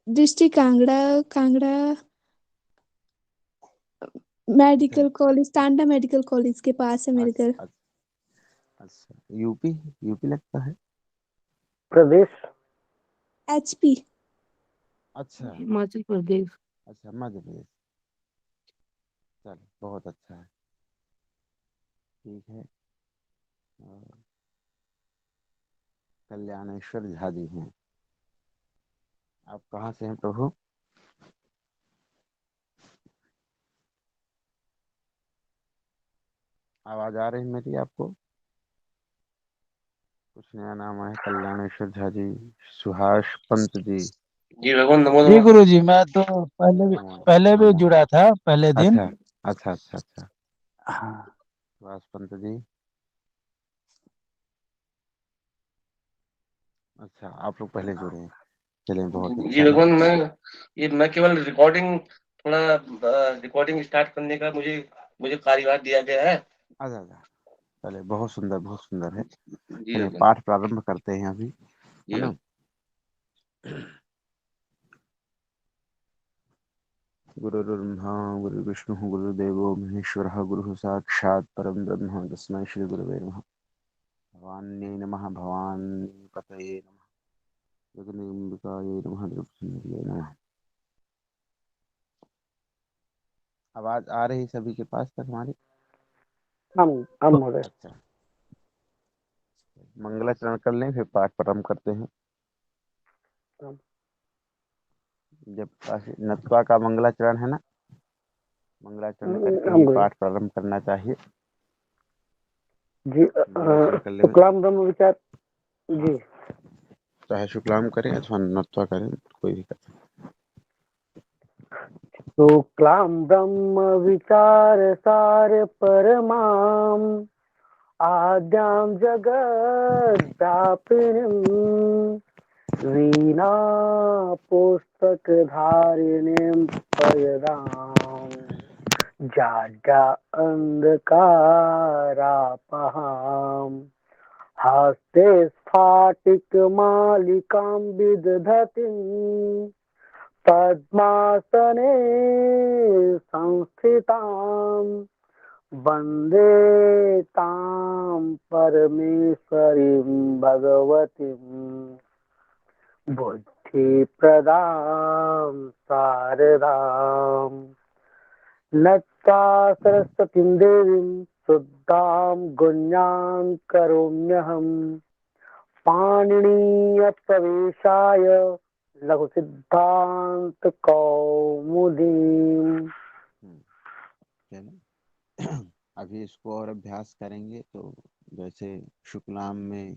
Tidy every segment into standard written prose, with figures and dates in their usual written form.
District Kangra. Kangra अच्छा medical college, Tanda medical college के पास है मेरे घर। अच्छा अच्छा। अच्छा यूपी, यूपी लगता है। प्रदेश। एचपी। अच्छा। हिमाचल प्रदेश। अच्छा मध्य प्रदेश। चलो बहुत अच्छा है। ठीक है। और कल्याणेश्वर झा जी हैं। आप कहाँ से हैं प्रभु? आवाज आ रही है मेरी आपको? कुछ नया नाम है कल्याणेश्वर झा जी। सुहास पंत जी। जी भगवान, नमो जी नमः। गुरु जी, मैं तो नमो पहले भी नमो। जुड़ा था पहले दिन। अच्छा अच्छा अच्छा अच्छा। हाँ। सुहास पंत जी। अच्छा आप लोग पहले जुड़े हैं। चलिए बहुत जी अच्छा है। भगवान, मैं केवल रिकॉर्डिंग, थोड़ा रिकॉर्डिंग स्टार्ट करने का मुझे मुझे कार्यभार दिया गया है। अच्छा अच्छा। चलिए बहुत सुंदर है। जी चलिए भगवान। पाठ प्रारंभ करते हैं अभी। है जी ना? भगवान। गुरुर्ब्रह्मा गुरुर्विष्णु गुरुदेवो महेश्वरः गुरुः साक्षात् परं ब्रह्म तस्मै श्री गुरवे नमः। भवान्यै नमः भवानी पतये नमः जगदम्बिकायै नमः द्रव्यमूर्तये नमः। आवाज आ रही सभी के पास तक हमारी? हम महोदय। अच्छा। मंगलाचरण कर लें फिर पाठ प्रारंभ करते हैं। हम जब नत्वा का मंगलाचरण है ना, मंगलाचरण करके हम ही गुरु पाठ प्रारंभ करना चाहिए। जी। मंगलाचरण कर ले। शुक्लाम ब्रह्म विचार। हाँ, जी। चाहे शुक्लाम करें अथवा नत्वा करें, कोई दिक्कत शुक्लाम ब्रह्म विचार सार परमाम आद्यां जगद्व्यापिनीं वीणा पुस्तकधारिणीं पयदां जाड्या अन्धकारापहाम् हस्ते स्फाटिकमालिकां विदधतीं पद्मासने संस्थितां वन्दे तां परमेश्वरीं भगवतीं बुद्धिप्रदां शारदाम् नत्वा सरस्वतीं देवीं शुद्धां गुण्यां करोम्यहम् पाणिनीयप्रवेशाय लघुसिद्धान्तकौमुदीम्। है। चलो अभी इसको और अभ्यास करेंगे तो जैसे शुक्लाम में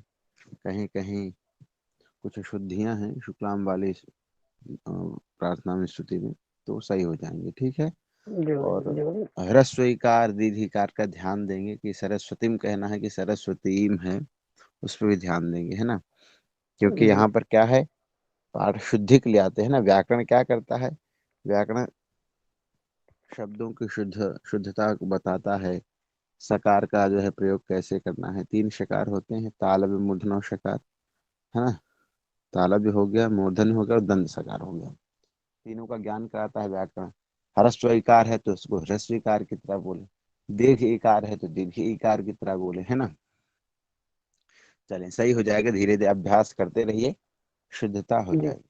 कहीं कहीं कुछ शुद्धियां हैं शुक्लाम वाली प्रार्थना में स्तुति में, तो सही हो जाएंगे। ठीक है। जो और जो ह्रस्वईकार दीर्घिकार का ध्यान देंगे कि सरस्वतीम कहना है कि सरस्वतीम है, उस पर भी ध्यान देंगे। है ना? क्योंकि जो यहाँ पर क्या है, पाठ शुद्धि के लिए आते हैं ना। व्याकरण क्या करता है? व्याकरण शब्दों की शुद्धता को बताता है। सकार का जो है प्रयोग कैसे करना है। तीन शकार होते हैं, तालव्य मूर्धन्य और शकार। है ना? तालव्य हो गया, मूर्धन्य हो गया और दंड सकार हो गया। तीनों का ज्ञान कराता है व्याकरण। ह्रस्व इकार है तो उसको ह्रस्व इकार की तरह बोले, दीर्घ इकार है तो दीर्घ इकार की तरह बोले। है ना? चलें सही हो जाएगा, धीरे धीरे अभ्यास करते रहिए, शुद्धता हो जो जाएगी।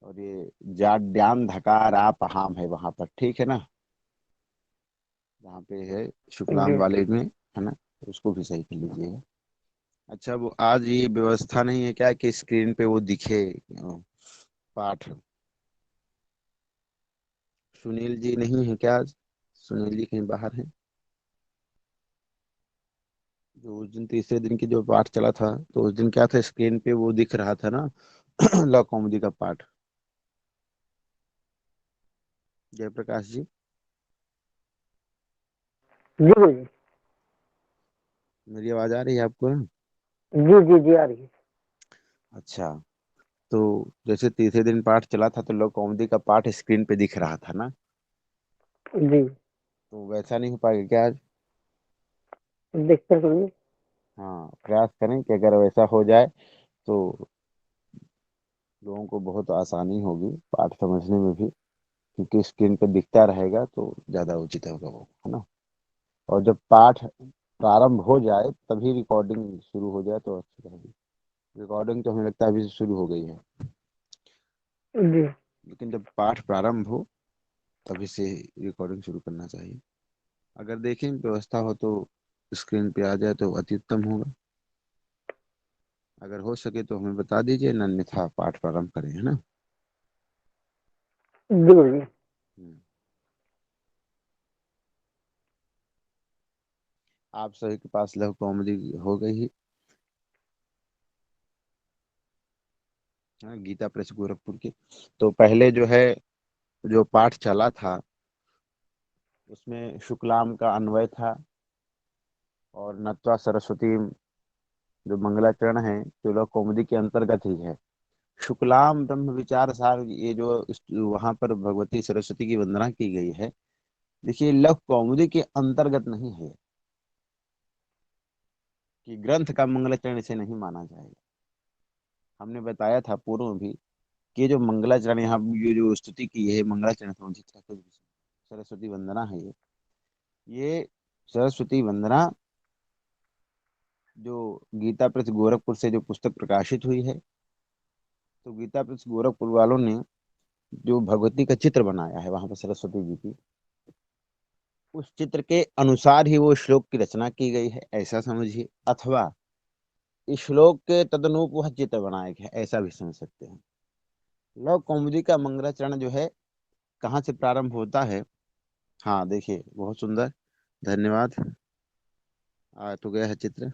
और ये जाड्याम धकार आप हाम है वहां पर, ठीक है ना? जहाँ पे है शुक्लाम जो वाले में, है ना, तो उसको भी सही कर लीजिएगा। अच्छा वो आज ये व्यवस्था नहीं है क्या कि स्क्रीन पे वो दिखे पाठ? सुनील जी नहीं है क्या आज? सुनील जी कहीं बाहर हैं? जो उस दिन तीसरे दिन की जो पाठ चला था, तो उस दिन क्या था, स्क्रीन पे वो दिख रहा था ना लव कॉमेडी का पाठ। जयप्रकाश जी, जी गुरु जी। मेरी आवाज आ रही है आपको? जी जी जी आ रही है। अच्छा। तो जैसे तीसरे दिन पाठ चला था तो लव कॉमेडी का पाठ स्क्रीन पे दिख रहा था ना, जी तो वैसा नहीं हो पाएगा क्या आज? देखते हैं गुरु जी। हाँ प्रयास करें कि अगर वैसा हो जाए तो लोगों को बहुत आसानी होगी पाठ समझने में भी, क्योंकि स्क्रीन पे दिखता रहेगा तो ज्यादा उचित होगा वो, है ना। और जब पाठ प्रारंभ हो जाए तभी रिकॉर्डिंग शुरू हो जाए तो अच्छी रहेगी। रिकॉर्डिंग तो हमें लगता है अभी से शुरू हो गई है, जी। लेकिन जब पाठ प्रारंभ हो तभी से रिकॉर्डिंग शुरू करना चाहिए। अगर देखें व्यवस्था हो तो स्क्रीन पे आ जाए तो अति उत्तम होगा। अगर हो सके तो हमें बता दीजिए, अन्यथा पाठ प्रारंभ करें, है ना। बिल्कुल जी। हम्म। आप सभी के पास लघु कौमुदी हो गई ही, हाँ, गीता प्रेस गोरखपुर की। तो पहले जो है जो पाठ चला था उसमें शुक्लाम का अन्वय था, और नत्वा सरस्वती जो मंगलाचरण है जो लघु कौमुदी के अंतर्गत ही है। शुक्लाम ब्रह्म विचार सार, ये जो वहां पर भगवती सरस्वती की वंदना की गई है, देखिए लघु कौमुदी के अंतर्गत नहीं है, कि ग्रंथ का मंगलाचरण इसे नहीं माना जाएगा। हमने बताया था पूर्व में भी कि ये जो मंगलाचरण यहाँ ये जो स्तुति की है मंगलाचरण सरस्वती वंदना है, ये सरस्वती वंदना जो गीता प्रेस गोरखपुर से जो पुस्तक प्रकाशित हुई है, तो गीता प्रेस गोरखपुर वालों ने जो भगवती का चित्र बनाया है वहां पर सरस्वती जी की, उस चित्र के अनुसार ही वो श्लोक की रचना की गई है, ऐसा समझिए। अथवा इस श्लोक के तदनुरूप वह चित्र बनाया गया है, ऐसा भी समझ सकते हैं। लव कौमुदी का मंगलाचरण जो है कहाँ से प्रारंभ होता है, हाँ देखिए बहुत सुंदर, धन्यवाद। आ तो गया है चित्र।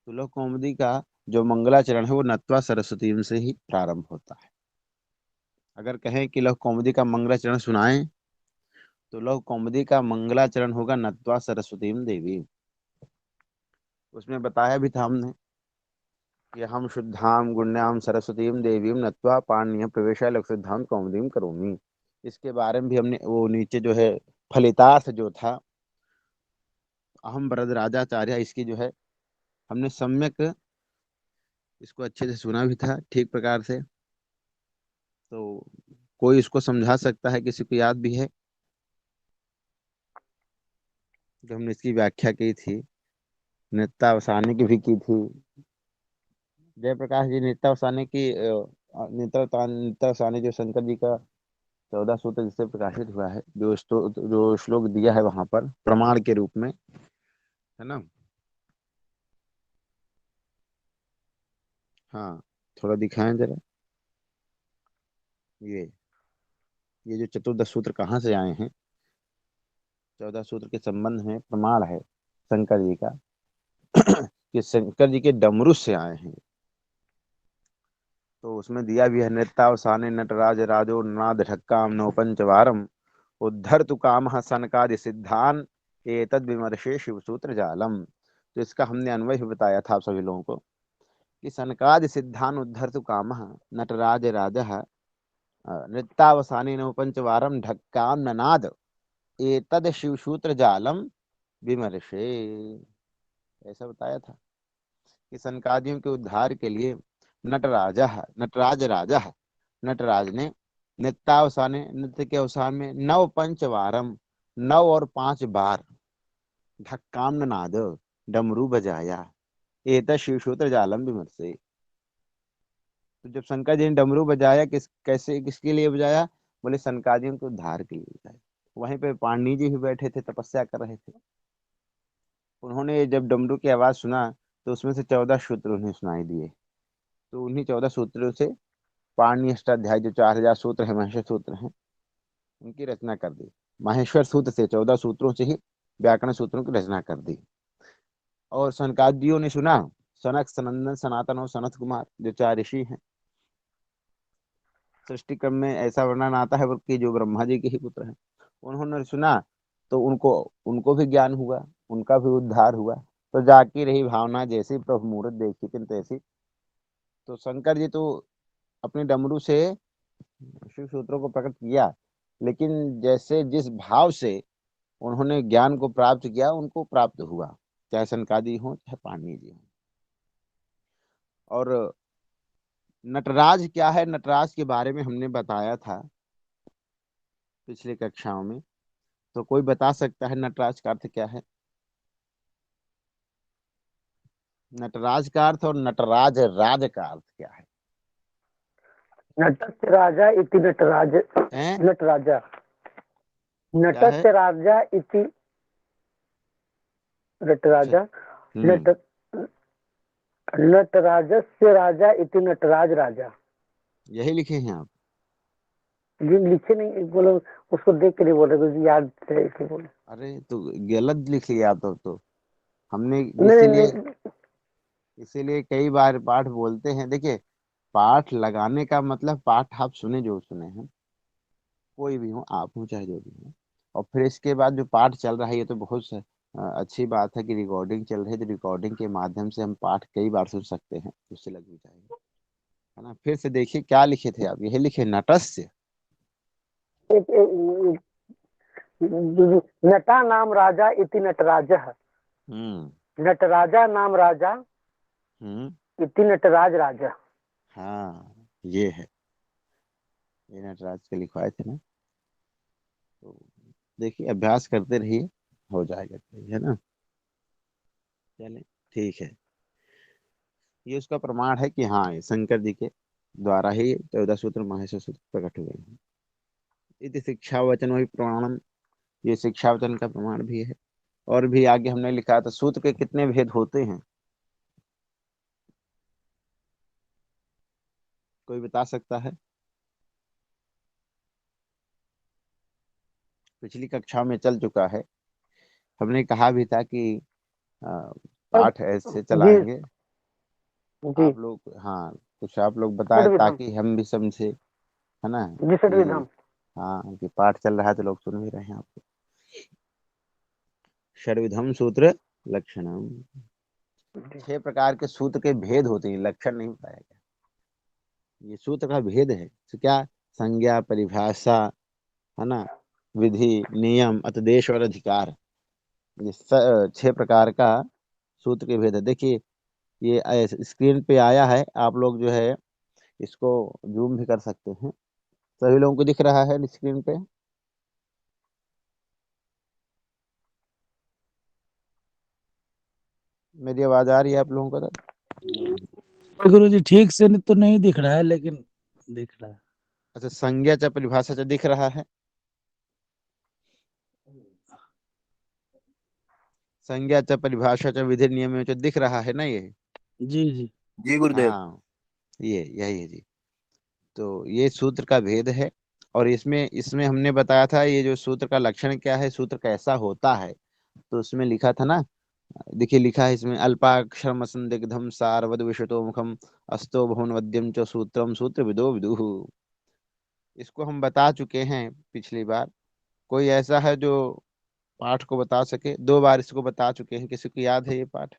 तो लव कौमुदी का जो मंगलाचरण है वो नत्वा सरस्वती से ही प्रारंभ होता है। अगर कहें कि लव कौमुदी का मंगलाचरण सुनाएं तो लव कौमुदी का मंगलाचरण होगा नत्वा सरस्वती देवी। उसमें बताया भी था हमने कि हम शुद्धाम गुण्याम सरस्वतीम देवीम नत्वा पाणिय प्रवेश लक्षुद्धाम कौमुदीम करोमि। इसके बारे में भी हमने वो नीचे जो है फलितार्थ जो था अहम वरदराजाचार्य, इसकी जो है हमने सम्यक इसको अच्छे से सुना भी था ठीक प्रकार से। तो कोई इसको समझा सकता है, किसी को याद भी है जो हमने इसकी व्याख्या की थी, नित्यावसानी की भी की थी। जयप्रकाश जी नित्यावसानी की नित्यावसानी जो शंकर जी का 14 सूत्र जिससे प्रकाशित हुआ है, जो श्लोक दिया है वहां पर प्रमाण के रूप में, है ना। हाँ, थोड़ा दिखाएं जरा। ये ये जो 14 सूत्र कहाँ से आए हैं, 14 सूत्र के संबंध में प्रमाण है शंकर जी का कि शंकर जी के डमरू से आए हैं। तो उसमें दिया भी है, नृत्यावसाने नटराज राजो नाद ढक्काम नौ पंचवारम उद्धर तु काम सनकादि सिद्धान एतद विमर्शे शिव सूत्र जालम। तो इसका हमने अन्वय भी बताया था आप सभी लोगों को कि सनकादि सिद्धान उद्धर तु काम नटराज राज नृत्यावसाने नौ पंचवारम ढक्काम ननाद एतद शिव सूत्र जालम विमर्शे, ऐसा बताया था कि सनकादियों के उद्धार के लिए नटराज राजा नटराज ने नृत्यावसाने नृत्य के अवसान में नव पंचवारम 9 और 5 बार ढक्काम नाद डमरू बजाया एत शिवसूत्र जालम विमर्शे। तो जब शंकर जी ने डमरू बजाया किसके लिए बजाया, बोले सनकादियों के उद्धार के लिए बजाया। वहीं पे पाणिनि जी भी बैठे थे, तपस्या कर रहे थे। उन्होंने जब डमरू की आवाज सुना तो उसमें से 14 सूत्र उन्हें सुनाई दिए। तो उन्हीं 14 सूत्रों से पाणिनि अष्टाध्याय जो 4000 सूत्र है, महेश्वर सूत्र है, उनकी रचना कर दी। माहेश्वर सूत्र से 14 सूत्रों से ही व्याकरण सूत्रों की रचना कर दी। और सनकादियों ने सुना, सनक सनंदन सनातन और सनत कुमार जो 4 ऋषि हैं। सृष्टि क्रम में ऐसा वर्णन आता है कि जो ब्रह्मा जी के ही पुत्र हैं, उन्होंने सुना तो उनको उनको भी ज्ञान हुआ, उनका भी उद्धार हुआ। तो जाकी रही भावना जैसी प्रभु मूर्त देखी तिन तैसी। तो शंकर जी तो अपने डमरू से शिव सूत्रों को प्रकट किया, लेकिन जैसे जिस भाव से उन्होंने ज्ञान को प्राप्त किया उनको प्राप्त हुआ, चाहे सनकादि हो चाहे पाणिनि जी हो। और नटराज क्या है, नटराज के बारे में हमने बताया था पिछले कक्षाओं में। तो कोई बता सकता है नटराज का अर्थ क्या है? नटराज का अर्थ और नटराज राज का अर्थ क्या है? नटस्य राजा इति नटराज, हैं? नटराजा, क्या है? नटस्य राजा इति अच्छा। नटराजा, नट नटराजस्य राजा इति नटराज राजा। यही लिखे हैं आप? ये लिखे नहीं, बोलो उसको देख के नहीं बोले, कुछ याद है इसलिए बोले। अरे तो गलत लिख लिया आप तो हमने नहीं इसीलिए नहीं इसीलिए कई बार पाठ बोलते हैं। देखिए, पाठ लगाने का मतलब पाठ आप सुने जो सुने हैं, कोई भी हो, आप हो चाहे जो भी हो। और फिर इसके बाद जो पाठ चल रहा है, ये तो बहुत अच्छी बात है कि रिकॉर्डिंग चल रही है। तो रिकॉर्डिंग के माध्यम से हम पाठ कई बार सुन सकते हैं, उससे लग भी जाएगा, है ना। फिर से देखिए क्या लिखे थे आप, यही लिखे नटस्य। नटा नाम राजा इति नटराजः, हम्म। नटराजा नाम राजा हम्म। इति नटराज राजा। हाँ, ये है, ये नटराज के लिखवाए थे ना। तो देखिए, अभ्यास करते रहिए, हो जाएगा सही, है ना। चले, ठीक है। ये उसका प्रमाण है कि हाँ, ये शंकर जी के द्वारा ही 14 सूत्र महेश्वर सूत्र प्रकट हुए हैं। इति शिक्षा वचन वही प्रमाणम, ये शिक्षा वचन का प्रमाण भी है। और भी आगे हमने लिखा था, सूत्र के कितने भेद होते हैं, कोई बता सकता है? पिछली कक्षा में चल चुका है, हमने कहा भी था कि पाठ ऐसे जी चलाएंगे जी, आप लोग। हाँ, कुछ आप लोग बताएं षड्विधम, ताकि हम भी समझे, है ना जी कि षड्विधम। हाँ, कि पाठ चल रहा है तो लोग सुन भी रहे हैं आपको। षड्विधम सूत्र लक्षणम, 6 प्रकार के सूत्र के भेद होते हैं, लक्षण नहीं बताया गया। ये सूत्र का भेद है तो क्या, संज्ञा, परिभाषा, है ना, विधि, नियम, अतदेश और अधिकार। ये 6 प्रकार का सूत्र के भेद है। देखिए, ये स्क्रीन पे आया है, आप लोग जो है इसको जूम भी कर सकते हैं। सभी लोगों को दिख रहा है स्क्रीन पे? मेरी आवाज आ रही है आप लोगों को? गुरु जी ठीक से तो नहीं दिख रहा है, लेकिन दिख रहा है। अच्छा, संज्ञा च परिभाषा च दिख रहा है? संज्ञा च परिभाषा च विधि नियम च दिख रहा है ना ये? जी जी। जी गुरुदेव। हाँ, ये यही है जी। तो ये सूत्र का भेद है। और इसमें इसमें हमने बताया था ये जो सूत्र का लक्षण क्या है, सूत्र कैसा होता है। तो उसमें लिखा था ना, देखिए लिखा है इसमें, अल्पाक्षरम संदिग्धम सारवद विशतो मुखम अस्तो बहुनवद्यम च सूत्रम सूत्र विदो विदुः। इसको हम बता चुके हैं पिछली बार। कोई ऐसा है जो पाठ को बता सके? 2 बार इसको बता चुके हैं, किसी को याद है ये पाठ,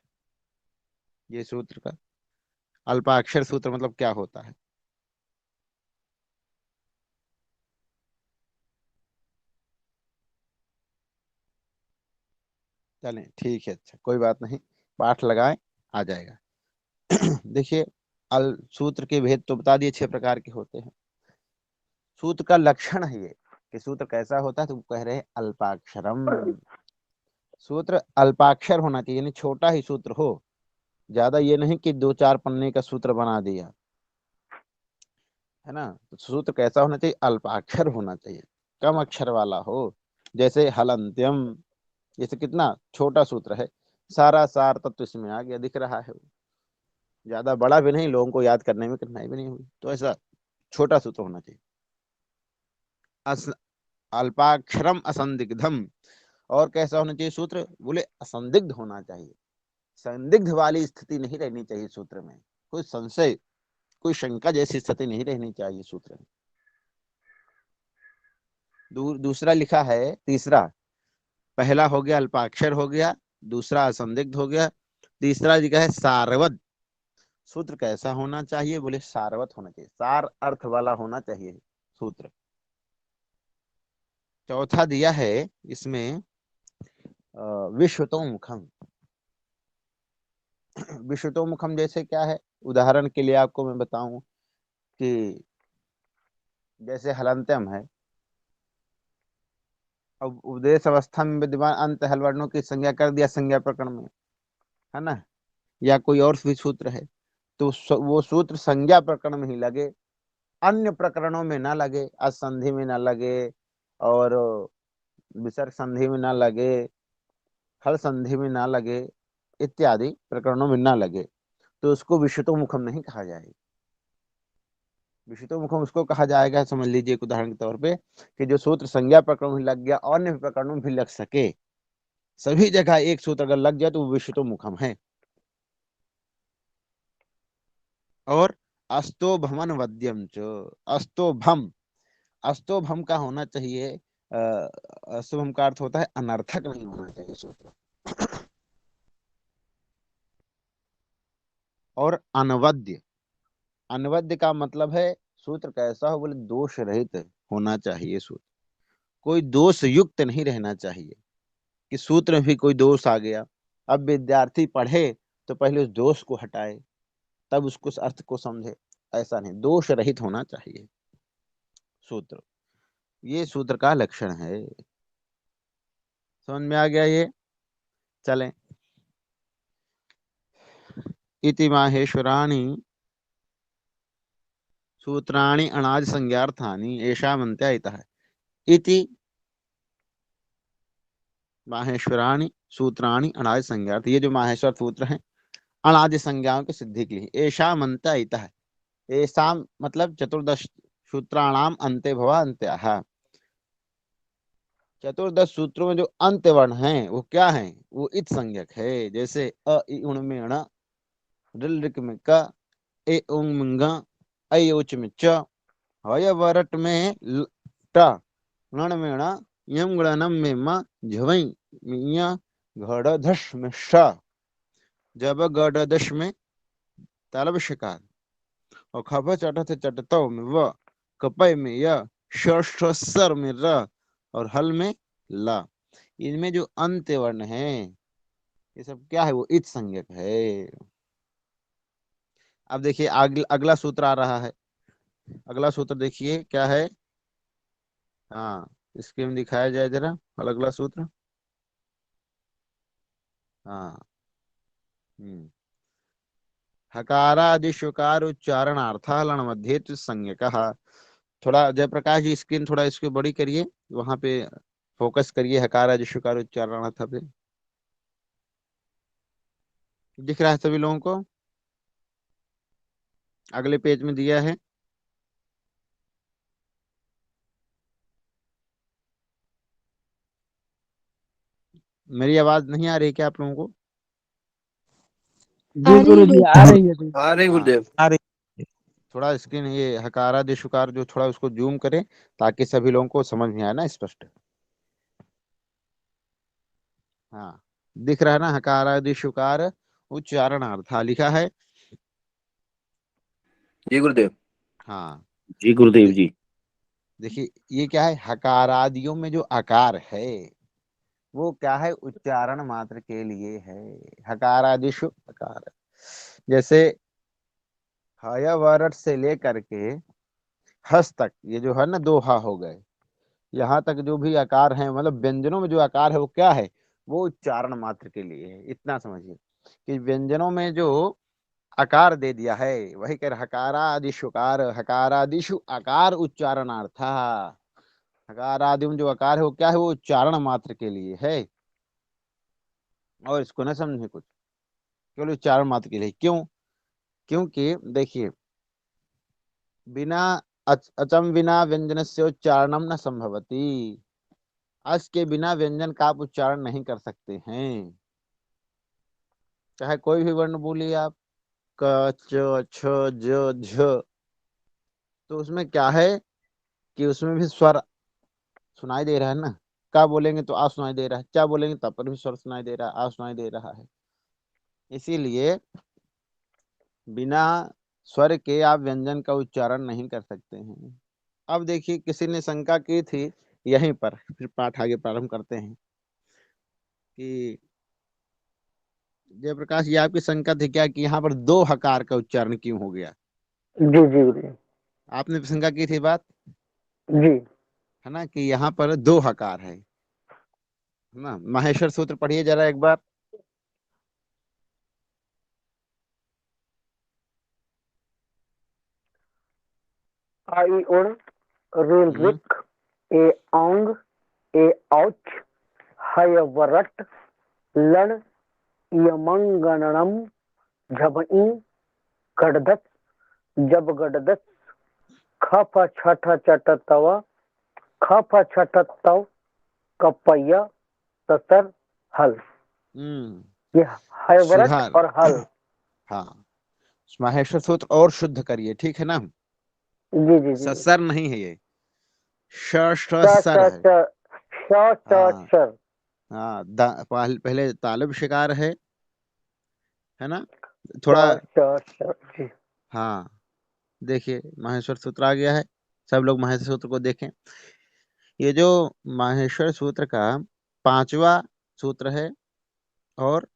ये सूत्र का अल्पाक्षर सूत्र मतलब क्या होता है? चलें, ठीक है, अच्छा कोई बात नहीं, पाठ लगाएं, आ जाएगा। देखिए, अल सूत्र के भेद तो बता दिए, 6 प्रकार के होते हैं। सूत्र का लक्षण है ये कि सूत्र कैसा होता है, तो वो कह रहे हैं अल्पाक्षरम। सूत्र अल्पाक्षर होना चाहिए, यानी छोटा ही सूत्र हो, ज्यादा ये नहीं कि 2-4 पन्ने का सूत्र बना दिया, है ना। तो सूत्र कैसा होना चाहिए, अल्पाक्षर होना चाहिए, कम अक्षर वाला हो। जैसे हलंत्यम, जैसे कितना छोटा सूत्र है, सारा सार तत्व इसमें आ गया, दिख रहा है। ज्यादा बड़ा भी नहीं, लोगों को याद करने में कठिनाई भी नहीं हुई, तो ऐसा छोटा सूत्र होना चाहिए। अस अल्पाक्षरम असंदिग्धम, और कैसा होना चाहिए सूत्र, बोले असंदिग्ध होना चाहिए। संदिग्ध वाली स्थिति नहीं रहनी चाहिए सूत्र में, कोई संशय, कोई शंका जैसी स्थिति नहीं रहनी चाहिए सूत्र में। दूसरा लिखा है, तीसरा, पहला हो गया अल्पाक्षर हो गया, दूसरा असंदिग्ध हो गया, तीसरा लिखा है सारवत। सूत्र कैसा होना चाहिए, बोले सारवत होना चाहिए, सार अर्थ वाला होना चाहिए सूत्र। चौथा दिया है इसमें विश्वतोमुखम। विश्वतोमुखम जैसे क्या है, उदाहरण के लिए आपको मैं बताऊं, कि जैसे हलंत्यम है, अब उपदेश अवस्था में विद्यमान अंत हल वर्णों की संज्ञा कर दिया संज्ञा प्रकरण में, है ना, या कोई और भी सूत्र है, तो वो सूत्र संज्ञा प्रकरण में ही लगे, अन्य प्रकरणों में ना लगे, असंधि में ना लगे, और विसर्ग संधि में ना लगे, हल संधि में ना लगे, इत्यादि प्रकरणों में ना लगे, तो उसको विशुतोमुखम नहीं कहा जाएगा। विशुतोमुखम उसको कहा जाएगा, समझ लीजिए एक उदाहरण के तौर पे, कि जो सूत्र संज्ञा प्रकरण में लग गया अन्य प्रकरणों में भी लग सके, सभी जगह एक सूत्र अगर लग जाए तो वो विशुतोमुखम है। और अस्तोभमन वद्यम च, अस्तोभम, अस्तोभम का होना चाहिए, अस्तोभम का अर्थ होता है अनर्थक नहीं होना चाहिए सूत्र। और अनवद्य, अनवद्य का मतलब है सूत्र कैसा हो, बोले दोष रहित होना चाहिए सूत्र, कोई दोष युक्त नहीं रहना चाहिए कि सूत्र में भी कोई दोष आ गया। अब विद्यार्थी पढ़े तो पहले उस दोष को हटाए, तब उसको उस अर्थ को समझे, ऐसा नहीं, दोष रहित होना चाहिए सूत्र। ये सूत्र का लक्षण है। समझ में आ गया ये? चलें। इति माहेश्वराणि सूत्राणि अनाज संज्ञार्थानि येषामन्त्या इतः। इति माहेश्वराणि सूत्राणि अनाज संज्ञार्थ, ये जो माहेश्वर सूत्र हैं अनादि संज्ञाओं की सिद्धि के लिए। येषामन्त्या इतः, येषाम मतलब चतुर्दश सूत्राणाम अन्ते भवा अन्त्याः, चतुर्दश सूत्रों में जो अंत्य वर्ण हैं वो क्या हैं, वो इत संज्ञक है। जैसे अ इ उण में ण, रिल रिक में क, ए उंग में ग, ऐ उच में च, हय वरट में ट, ण में ण, यम गणनम में म, झवई में य, घड़धश में श, जब गडदश में तालब शिकार, और खभ चटथ चटतव में व, कपय में य, सर में र, और हल में ला। इनमें जो अंत्य वर्ण है ये सब क्या है, वो इत संज्ञक है। अब देखिए अगला सूत्र आ रहा है। अगला सूत्र देखिए क्या है। हाँ, इसके में दिखाया जाए जरा अगला सूत्र। हाँ, हकारादिशुकार उच्चारणार्थ लण मध्य संज्ञक। थोड़ा जयप्रकाश जी स्क्रीन थोड़ा इसको बड़ी करिए, वहां पे फोकस करिए हकारादिशुकार उच्चारणार्थ पे। दिख रहा है सभी लोगों को? अगले पेज में दिया है। मेरी आवाज नहीं आ रही क्या आप लोगों को? जी गुरु जी आ रही है जी। हाँ, गुरुदेव। आ रही थोड़ा स्क्रीन ये हकारादिशुकार जो थोड़ा उसको जूम करें ताकि सभी लोगों को समझ में आए ना स्पष्ट। हाँ, दिख रहा है ना, हकारादिशुकार उच्चारणार्थ लिखा है। जी गुरुदेव। हाँ, जी गुरुदेव जी। देखिए ये क्या है, हकारादियों में जो आकार है वो क्या है, उच्चारण मात्र के लिए है। हकारादिशु आकार, जैसे हय वरट से लेकर के हस तक, ये जो है ना दो हा हो गए, यहाँ तक जो भी आकार है, मतलब व्यंजनों में जो आकार है वो क्या है, वो उच्चारण मात्र के लिए है। इतना समझिए कि व्यंजनों में जो आकार दे दिया है वही कह रहा, हकारादिशुकार, हकारादिशु आकार उच्चारणार्थ। हकारादि में जो आकार है वो क्या है, वो उच्चारण मात्र के लिए है। और इसको ना समझे कुछ, केवल उच्चारण मात्र के लिए। क्यों? क्योंकि देखिए बिना अचम बिना व्यंजन से उच्चारणम न संभवती, अच के बिना व्यंजन का आप उच्चारण नहीं कर सकते हैं। चाहे कोई भी वर्ण बोलिए आप, क च छ ज झ, तो उसमें क्या है कि उसमें भी स्वर सुनाई दे रहा है ना। का बोलेंगे तो आ सुनाई दे रहा है, क्या बोलेंगे तब पर भी स्वर सुनाई दे रहा है, आ सुनाई दे रहा है। इसीलिए बिना स्वर के आप व्यंजन का उच्चारण नहीं कर सकते हैं। अब देखिए किसी ने शंका की थी यहीं पर, फिर पाठ आगे प्रारंभ करते हैं कि जयप्रकाश, ये आपकी शंका थी क्या कि यहाँ पर दो हकार का उच्चारण क्यों हो गया? जी जी गुरुजी। आपने शंका की थी बात, जी। है ना, कि यहाँ पर दो हकार है ना। माहेश्वर सूत्र पढ़िए जरा एक बार। आई उड़, रेल हम्म रिक, ए औंग, ए औच, हय वरट, लण, यमंगणम, झबई, गडदस, जब गडदस, खप छठ चट तव, खप छठ तव, कपय, ससर, हल। ये हयवरट सुधार। और हल। हाँ, माहेश्वर सूत्र और शुद्ध करिए, ठीक है ना। जी जी जी। ससर नहीं है ये, श श च सर च है। च, श च हाँ सर। हाँ, पहले तालब शिकार है ना, च थोड़ा। च च जी। हाँ, देखिए माहेश्वर सूत्र आ गया है, सब लोग माहेश्वर सूत्र को देखें। ये जो माहेश्वर सूत्र का पांचवा सूत्र है और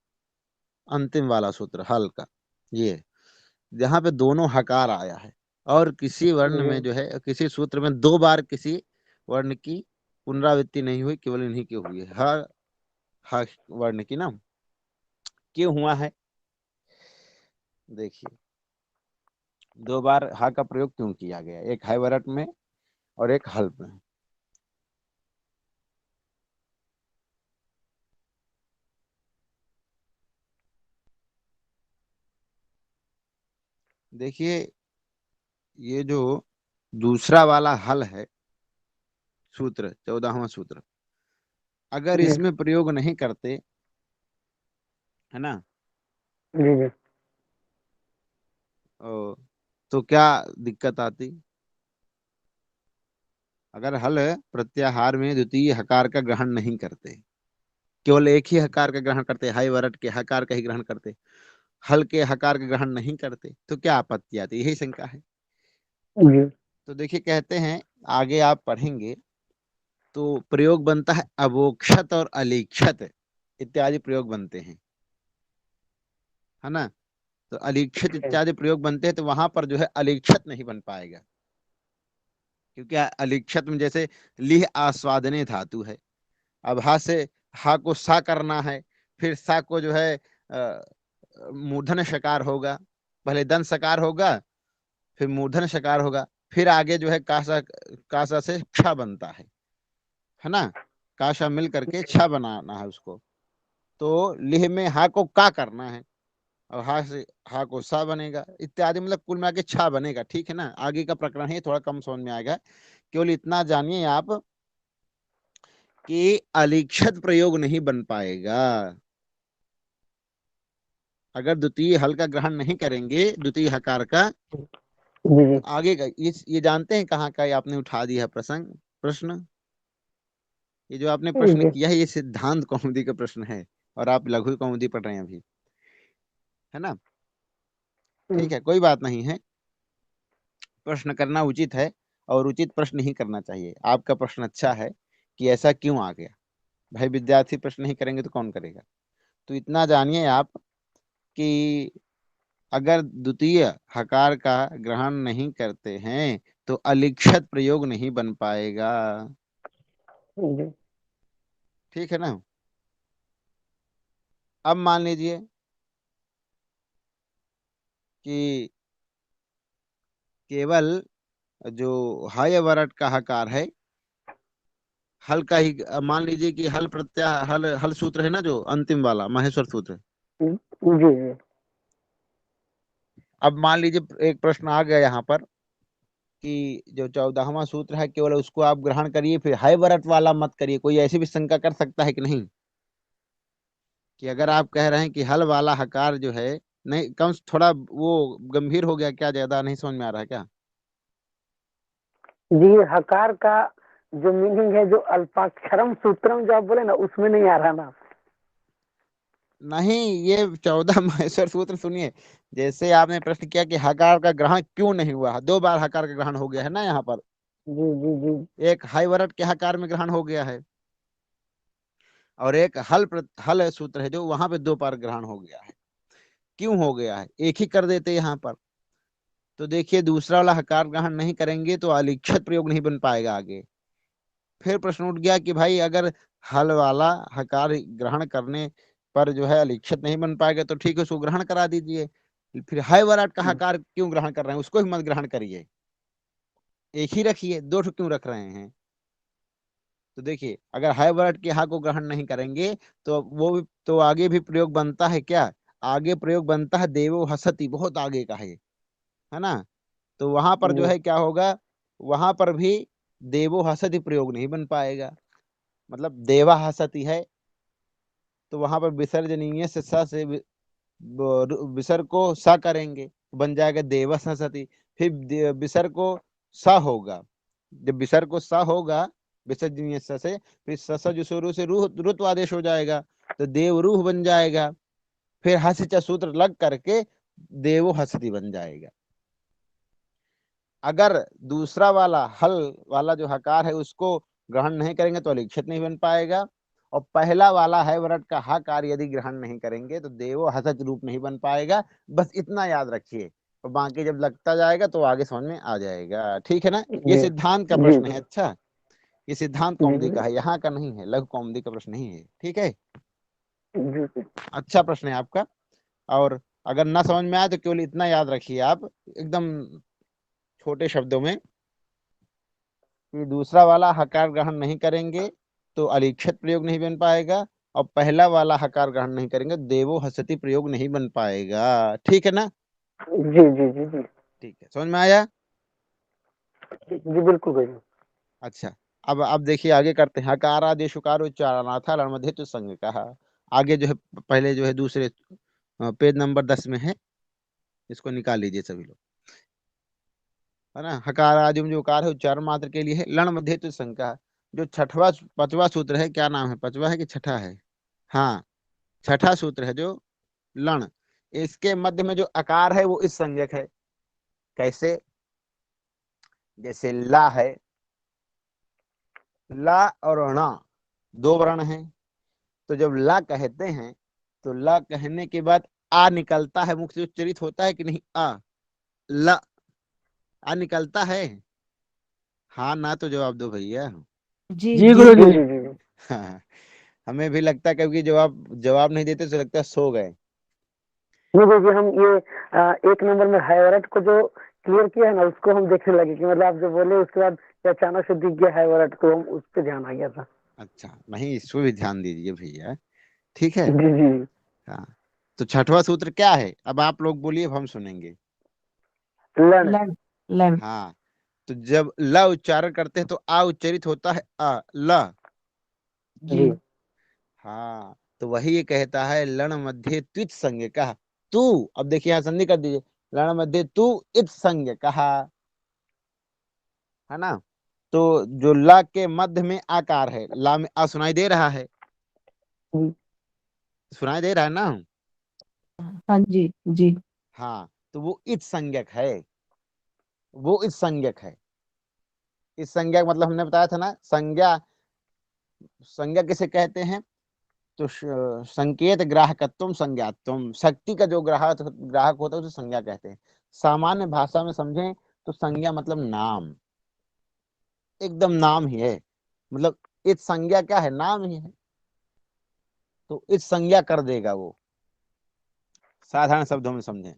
अंतिम वाला सूत्र हल का, ये यहाँ पे दोनों हकार आया है, और किसी वर्ण जी में जो है, किसी सूत्र में दो बार किसी वर्ण की पुनरावृत्ति नहीं हुई, केवल इन्हीं की हुई है, ह वर्ण की ना। क्यों हुआ है, देखिए दो बार हा का प्रयोग क्यों किया गया, एक है वरट में और एक हल में। देखिए ये जो दूसरा वाला हल है सूत्र, 14वां सूत्र, अगर जी इसमें प्रयोग नहीं करते, है ना, जी जी। तो क्या दिक्कत आती। अगर हल प्रत्याहार में द्वितीय हकार का ग्रहण नहीं करते, केवल एक ही हकार का ग्रहण करते, हाई वरट के हकार का ही ग्रहण करते, हल के हकार का ग्रहण नहीं करते, तो क्या आपत्ति आती, यही शंका है। जी तो देखिए कहते हैं, आगे आप पढ़ेंगे तो प्रयोग बनता है अवोक्षत और अलीक्षत इत्यादि प्रयोग बनते हैं, है ना। तो अलीक्षित इत्यादि प्रयोग बनते हैं, तो वहां पर जो है अलीक्षत नहीं बन पाएगा, क्योंकि अलीक्षत में जैसे लिह आस्वादने धातु है, अब हा से हा को सा करना है, फिर सा को जो है मूर्धन शकार होगा, पहले दंत सकार होगा, फिर मूर्धन शकार होगा, फिर आगे जो है कासा, कासा से क्ष बनता है ना, काशा मिल करके छ बनाना है उसको। तो लिह में हा को का करना है, और हा से हा को सा बनेगा इत्यादि, मतलब कुल मिला के छा बनेगा, ठीक है ना। आगे का प्रकरण है, थोड़ा कम समझ में आएगा, केवल इतना जानिए आप कि अलिक्षत प्रयोग नहीं बन पाएगा। अगर द्वितीय हल का ग्रहण नहीं करेंगे, द्वितीय हकार का, जी तो आगे का ये जानते हैं कहाँ का, ये आपने उठा दिया प्रश्न। ये जो आपने प्रश्न जी किया है, ये सिद्धांत कौमुदी का प्रश्न है, और आप लघु कौमुदी पढ़ रहे हैं अभी, है ना। ठीक है, कोई बात नहीं है, प्रश्न करना उचित है, और उचित प्रश्न ही करना चाहिए। आपका प्रश्न अच्छा है कि ऐसा क्यों आ गया, भाई विद्यार्थी प्रश्न नहीं करेंगे तो कौन करेगा। तो इतना जानिए आप कि अगर द्वितीय हकार का ग्रहण नहीं करते हैं, तो अलिक्षत प्रयोग नहीं बन पाएगा, जी ठीक है ना। अब मान लीजिए कि केवल जो हय वरट का हकार है, हल का ही, मान लीजिए कि हल प्रत्याह हल हल सूत्र है ना, जो अंतिम वाला माहेश्वर सूत्र। जी जी। अब मान लीजिए एक प्रश्न आ गया यहाँ पर कि जो 14वां सूत्र है, केवल उसको आप ग्रहण करिए, फिर हय वरट वाला मत करिए। कोई ऐसी भी शंका कर सकता है कि नहीं, कि अगर आप कह रहे हैं कि हल वाला हकार जो है, नहीं कम थोड़ा वो गंभीर हो गया क्या, ज्यादा नहीं समझ में आ रहा है क्या। जी हकार का जो मीनिंग है, जो अल्पाक्षरम सूत्रम जो आप बोले ना, उसमें नहीं आ रहा ना। नहीं, ये 14 माहेश्वर सूत्र सुनिए, जैसे आपने प्रश्न किया कि हकार का ग्रहण क्यों नहीं हुआ, दो बार हकार का ग्रहण हो गया है ना यहाँ पर, जी जी जी एक हाई वरट के हकार में ग्रहण हो गया है, और एक हल सूत्र है जो वहां पे दो बार ग्रहण हो गया है। क्यों हो गया है, एक ही कर देते यहाँ पर। तो देखिए दूसरा वाला हकार ग्रहण नहीं करेंगे तो अलिखित प्रयोग नहीं बन पाएगा आगे। फिर प्रश्न उठ गया कि भाई अगर हल वाला हकार ग्रहण करने पर जो है अलिखित नहीं बन पाएगा तो ठीक है उसको ग्रहण करा दीजिए। फिर है वराट का हकार क्यों ग्रहण कर रहे हैं, उसको ही मत ग्रहण करिए, एक ही रखिए, दो ठो क्यों रख रहे हैं। तो देखिए अगर है वराट के हा को ग्रहण नहीं करेंगे तो वो भी तो आगे भी प्रयोग बनता है क्या, आगे प्रयोग बनता है देवो हसती, बहुत आगे का है ना। तो वहां पर जो है क्या होगा, वहां पर भी देवो हसती प्रयोग नहीं बन पाएगा, मतलब देवा हसती है तो वहां पर विसर्जनीय से स से विसर्ग को स करेंगे बन जाएगा देवस हसती। फिर विसर्ग को स होगा, जब विसर्ग को स होगा विसर्जनीय स से, फिर स जो शुरू से रूह रुत्व आदेश हो जाएगा तो देव रूह बन जाएगा। फिर हस च सूत्र लग करके देवो हसती बन जाएगा। अगर दूसरा वाला हल वाला जो हकार है उसको ग्रहण नहीं करेंगे तो अलिखित नहीं बन पाएगा, और पहला वाला है वरट का हकार यदि ग्रहण नहीं करेंगे तो देवो हसच रूप नहीं बन पाएगा। बस इतना याद रखिए, और बाकी जब लगता जाएगा तो आगे समझ में आ जाएगा, ठीक है ना। ये सिद्धांत का प्रश्न है, अच्छा ये सिद्धांत कौमुदी का है, यहाँ का नहीं है, लघु कौमुदी का प्रश्न नहीं है, ठीक है। अच्छा प्रश्न है आपका। और अगर ना समझ में आए तो केवल इतना याद रखिए आप एकदम छोटे शब्दों में कि दूसरा वाला हकार ग्रहण नहीं करेंगे तो अलिखित प्रयोग नहीं बन पाएगा, और पहला वाला हकार ग्रहण नहीं करेंगे देवो हसती प्रयोग नहीं बन पाएगा, ठीक है ना। जी जी जी जी ठीक है, समझ में आया। जी बिल्कुल भाई। अच्छा अब देखिए आगे करते हैं। हकारादेश उकार उच्चारणाथा लड़मध्येतु संज्ञ कहा। आगे जो है पहले जो है दूसरे पेज नंबर 10 में है, इसको निकाल लीजिए सभी लोग, है ना। हकार आदि में जो उकार है उच्चारण मात्र के लिए है। लण मध्य तो शंका, जो छठवा पांचवा सूत्र है, क्या नाम है, पांचवा है कि छठा है, हाँ छठा सूत्र है जो लण, इसके मध्य में जो अकार है वो इस संज्ञक है। कैसे, जैसे ला है, ला और णा दो वर्ण हैं, तो जब ला कहते हैं तो ला कहने के बाद आ निकलता है, मुख से उच्चरित होता है कि नहीं, आ ला आ निकलता है, हाँ ना तो जवाब दो भैया। जी जी जी गुरु जी जी। जी जी जी हाँ, हमें भी लगता है क्योंकि जवाब नहीं देते तो लगता है सो गए। नहीं देखिए हम ये एक नंबर में हाइवरट को जो क्लियर किया है ना उसको हम देखने लगे कि मतलब आप जो बोले उसके बाद ये अचानक से दिख गया हाइवरट, तो हम उस पर ध्यान आ गया था। अच्छा नहीं, इसको भी ध्यान दीजिए भैया, ठीक है। जी जी हाँ तो छठवां सूत्र क्या है, अब आप लोग बोलिए, अब हम सुनेंगे। लण लड़ लड़ हाँ तो जब ल उच्चारण करते हैं तो आ उच्चरित होता है, आ ल, जी जी हाँ तो वही ये कहता है लण मध्य त्वित संज्ञ कहा तू। अब देखिए यहाँ संधि कर दीजिए, लण मध्य तू इत संज्ञ कहा, है ना। तो जो ला के मध्य में आकार है, ला में आ सुनाई दे रहा है, जी सुनाई दे रहा है ना। हाँ जी जी हाँ तो वो इत संज्ञक है, वो इस संज्ञक है। इस संज्ञक मतलब हमने बताया था ना, संज्ञा संज्ञा किसे कहते हैं, तो संकेत ग्राहकत्व संज्ञात्व, शक्ति का जो ग्राहक ग्राहक होता है उसे संज्ञा कहते हैं। सामान्य भाषा में समझें तो संज्ञा मतलब नाम, एकदम नाम ही है, मतलब इस संज्ञा क्या है, नाम ही है, तो इस संज्ञा कर देगा वो, साधारण शब्दों में समझें,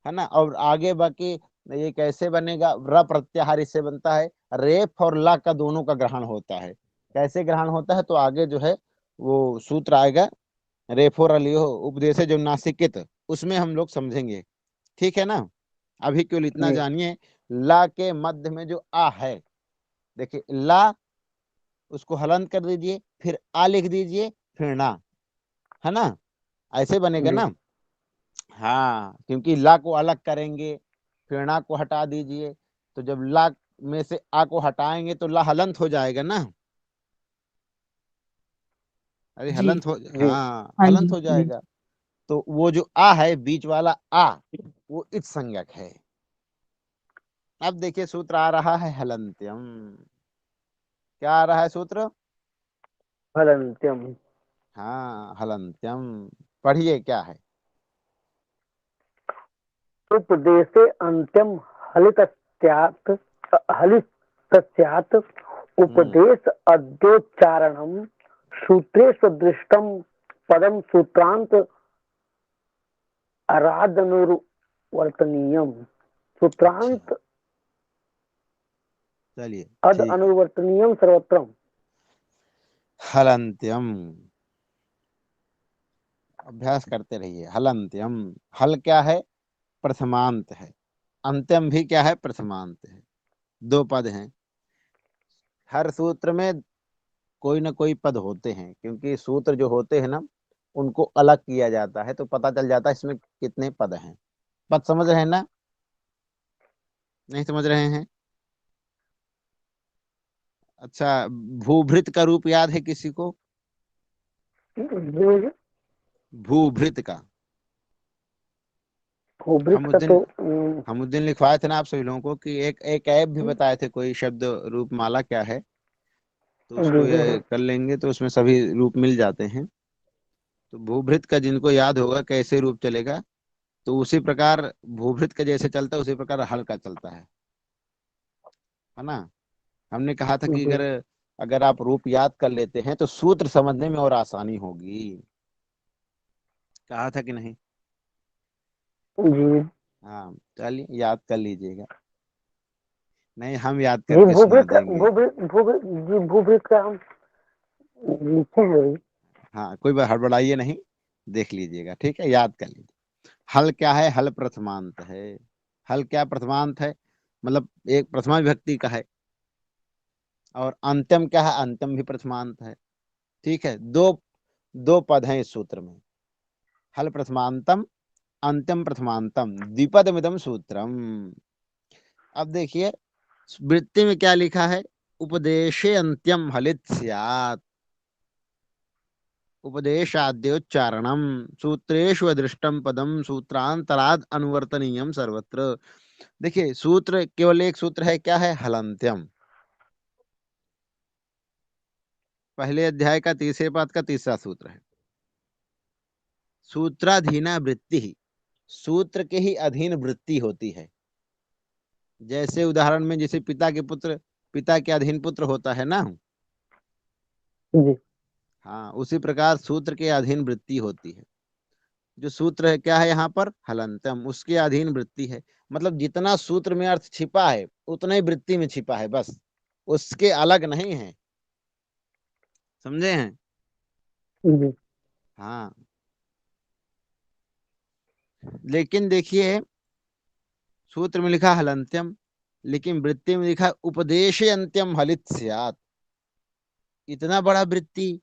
है ना। और आगे बाकी ये कैसे बनेगा, र प्रत्याहार इससे बनता है, रेफ और ला का दोनों का ग्रहण होता है। कैसे ग्रहण होता है तो आगे जो है वो सूत्र आएगा, रेफो रलियो उपदेश जो नासिकित, उसमें हम लोग समझेंगे, ठीक है ना। अभी केवल इतना जी जानिए, ला के मध्य में जो आ है, देखिए ला उसको हलंत कर दीजिए, फिर आ लिख दीजिए, फिर ना, है ना, ऐसे बनेगा जी ना। हाँ क्योंकि ला को अलग करेंगे, फिर ना को हटा दीजिए, तो जब ला में से आ को हटाएंगे तो ला हलंत हो जाएगा ना, अरे जी हलंत हो, जी हाँ हाँ हलंत जी हो जी जाएगा। तो वो जो आ है बीच वाला आ, वो इत संज्ञक है। अब देखिए सूत्र आ रहा है हलंत्यम, क्या आ रहा है सूत्र, फलंत्यम हाँ हलंत्यम, पढ़िए क्या है। उपदेशे अंत्यम हलितस्यात् हलितस्यात् उपदेश अद्योच्चारणम सूत्रे सदृष्टम पदम सूत्रांत अरादनुवर्तनीयम सूत्रांत चलिए अद ठीक है। अनुवर्तनीयम सर्वत्रम। हलंत्यम, अभ्यास करते रहिए। हलंत्यम, हल क्या है? प्रथमांत है। अंत्यम भी क्या है? प्रथमांत है। दो पद हैं। हर सूत्र में कोई ना कोई पद होते हैं, क्योंकि सूत्र जो होते हैं ना, उनको अलग किया जाता है तो पता चल जाता है इसमें कितने पद हैं। पद समझ रहे हैं ना? नहीं समझ रहे हैं? अच्छा, भूभृत का रूप याद है किसी को? भूभृत का भूभृत हम उस का दिन तो हम उस दिन लिखवाए थे ना आप सभी लोगों को कि एक एक ऐप भी बताए थे, कोई शब्द रूप माला क्या है, तो उसको ये कर लेंगे तो उसमें सभी रूप मिल जाते हैं। तो भूभृत का जिनको याद होगा कैसे रूप चलेगा, तो उसी प्रकार भूभृत का जैसे चलता है उसी प्रकार हल का चलता है ना। हमने कहा था कि जी अगर अगर आप रूप याद कर लेते हैं तो सूत्र समझने में और आसानी होगी। कहा था कि नहीं? जी हाँ, चलिए याद कर लीजिएगा। नहीं, हम याद जी करके सुना देंगे। भूभृत का हम लिखे हैं अभी। हाँ, कोई बात हड़बड़ाइए नहीं, देख लीजिएगा, ठीक है, याद कर लीजिए। हल क्या है? हल प्रथमांत है। हल क्या प्रथमांत है? मतलब एक प्रथमा विभक्ति का है। और अंत्यम क्या है? अंत्यम भी प्रथमांत है। ठीक है, दो दो पद हैं इस सूत्र में। हल प्रथमांतम, अंत्यम प्रथमांतम, द्विपदमिदम सूत्रम। अब देखिए वृत्ति में क्या लिखा है? उपदेशे अंत्यम हलित स्यात्, उपदेशाद्योच्चारणम सूत्रेषु अदृष्टम पदम सूत्रांतराद अनुवर्तनीयम सर्वत्र। देखिए सूत्र केवल एक सूत्र है, क्या है? हलंत्यम। पहले अध्याय का तीसरे पद का तीसरा सूत्र है। सूत्राधीना वृत्ति ही, सूत्र के ही अधीन वृत्ति होती है। जैसे उदाहरण में, जैसे पिता के पुत्र पिता के अधीन पुत्र होता है ना। जी हाँ, उसी प्रकार सूत्र के अधीन वृत्ति होती है। जो सूत्र है क्या है यहाँ पर? हलंतम, उसके अधीन वृत्ति है। मतलब जितना सूत्र में अर्थ छिपा है उतना ही वृत्ति में छिपा है, बस उसके अलग नहीं है। समझे हैं? जी हाँ, लेकिन देखिए सूत्र में लिखा हलंत्यम, लेकिन वृत्ति में लिखा उपदेश अंत्यम हलित स्यात्। इतना बड़ा वृत्ति,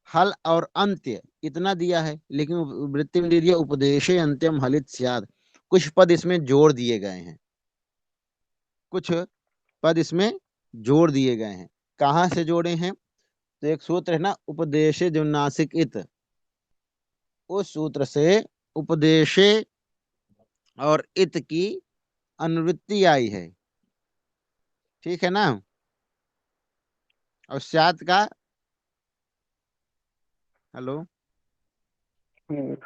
हल और अंत्य इतना दिया है, लेकिन वृत्ति में दे दिया उपदेश अंत्यम हलित स्यात्। कुछ पद इसमें जोड़ दिए गए हैं, कुछ पद इसमें जोड़ दिए गए हैं। कहाँ से जोड़े हैं? तो एक सूत्र है ना, उपदेश जो नासिक इत, उस सूत्र से उपदेशे और इत की अनुवृत्ति आई है। ठीक है ना। और स्यात् का, हेलो, हम्म।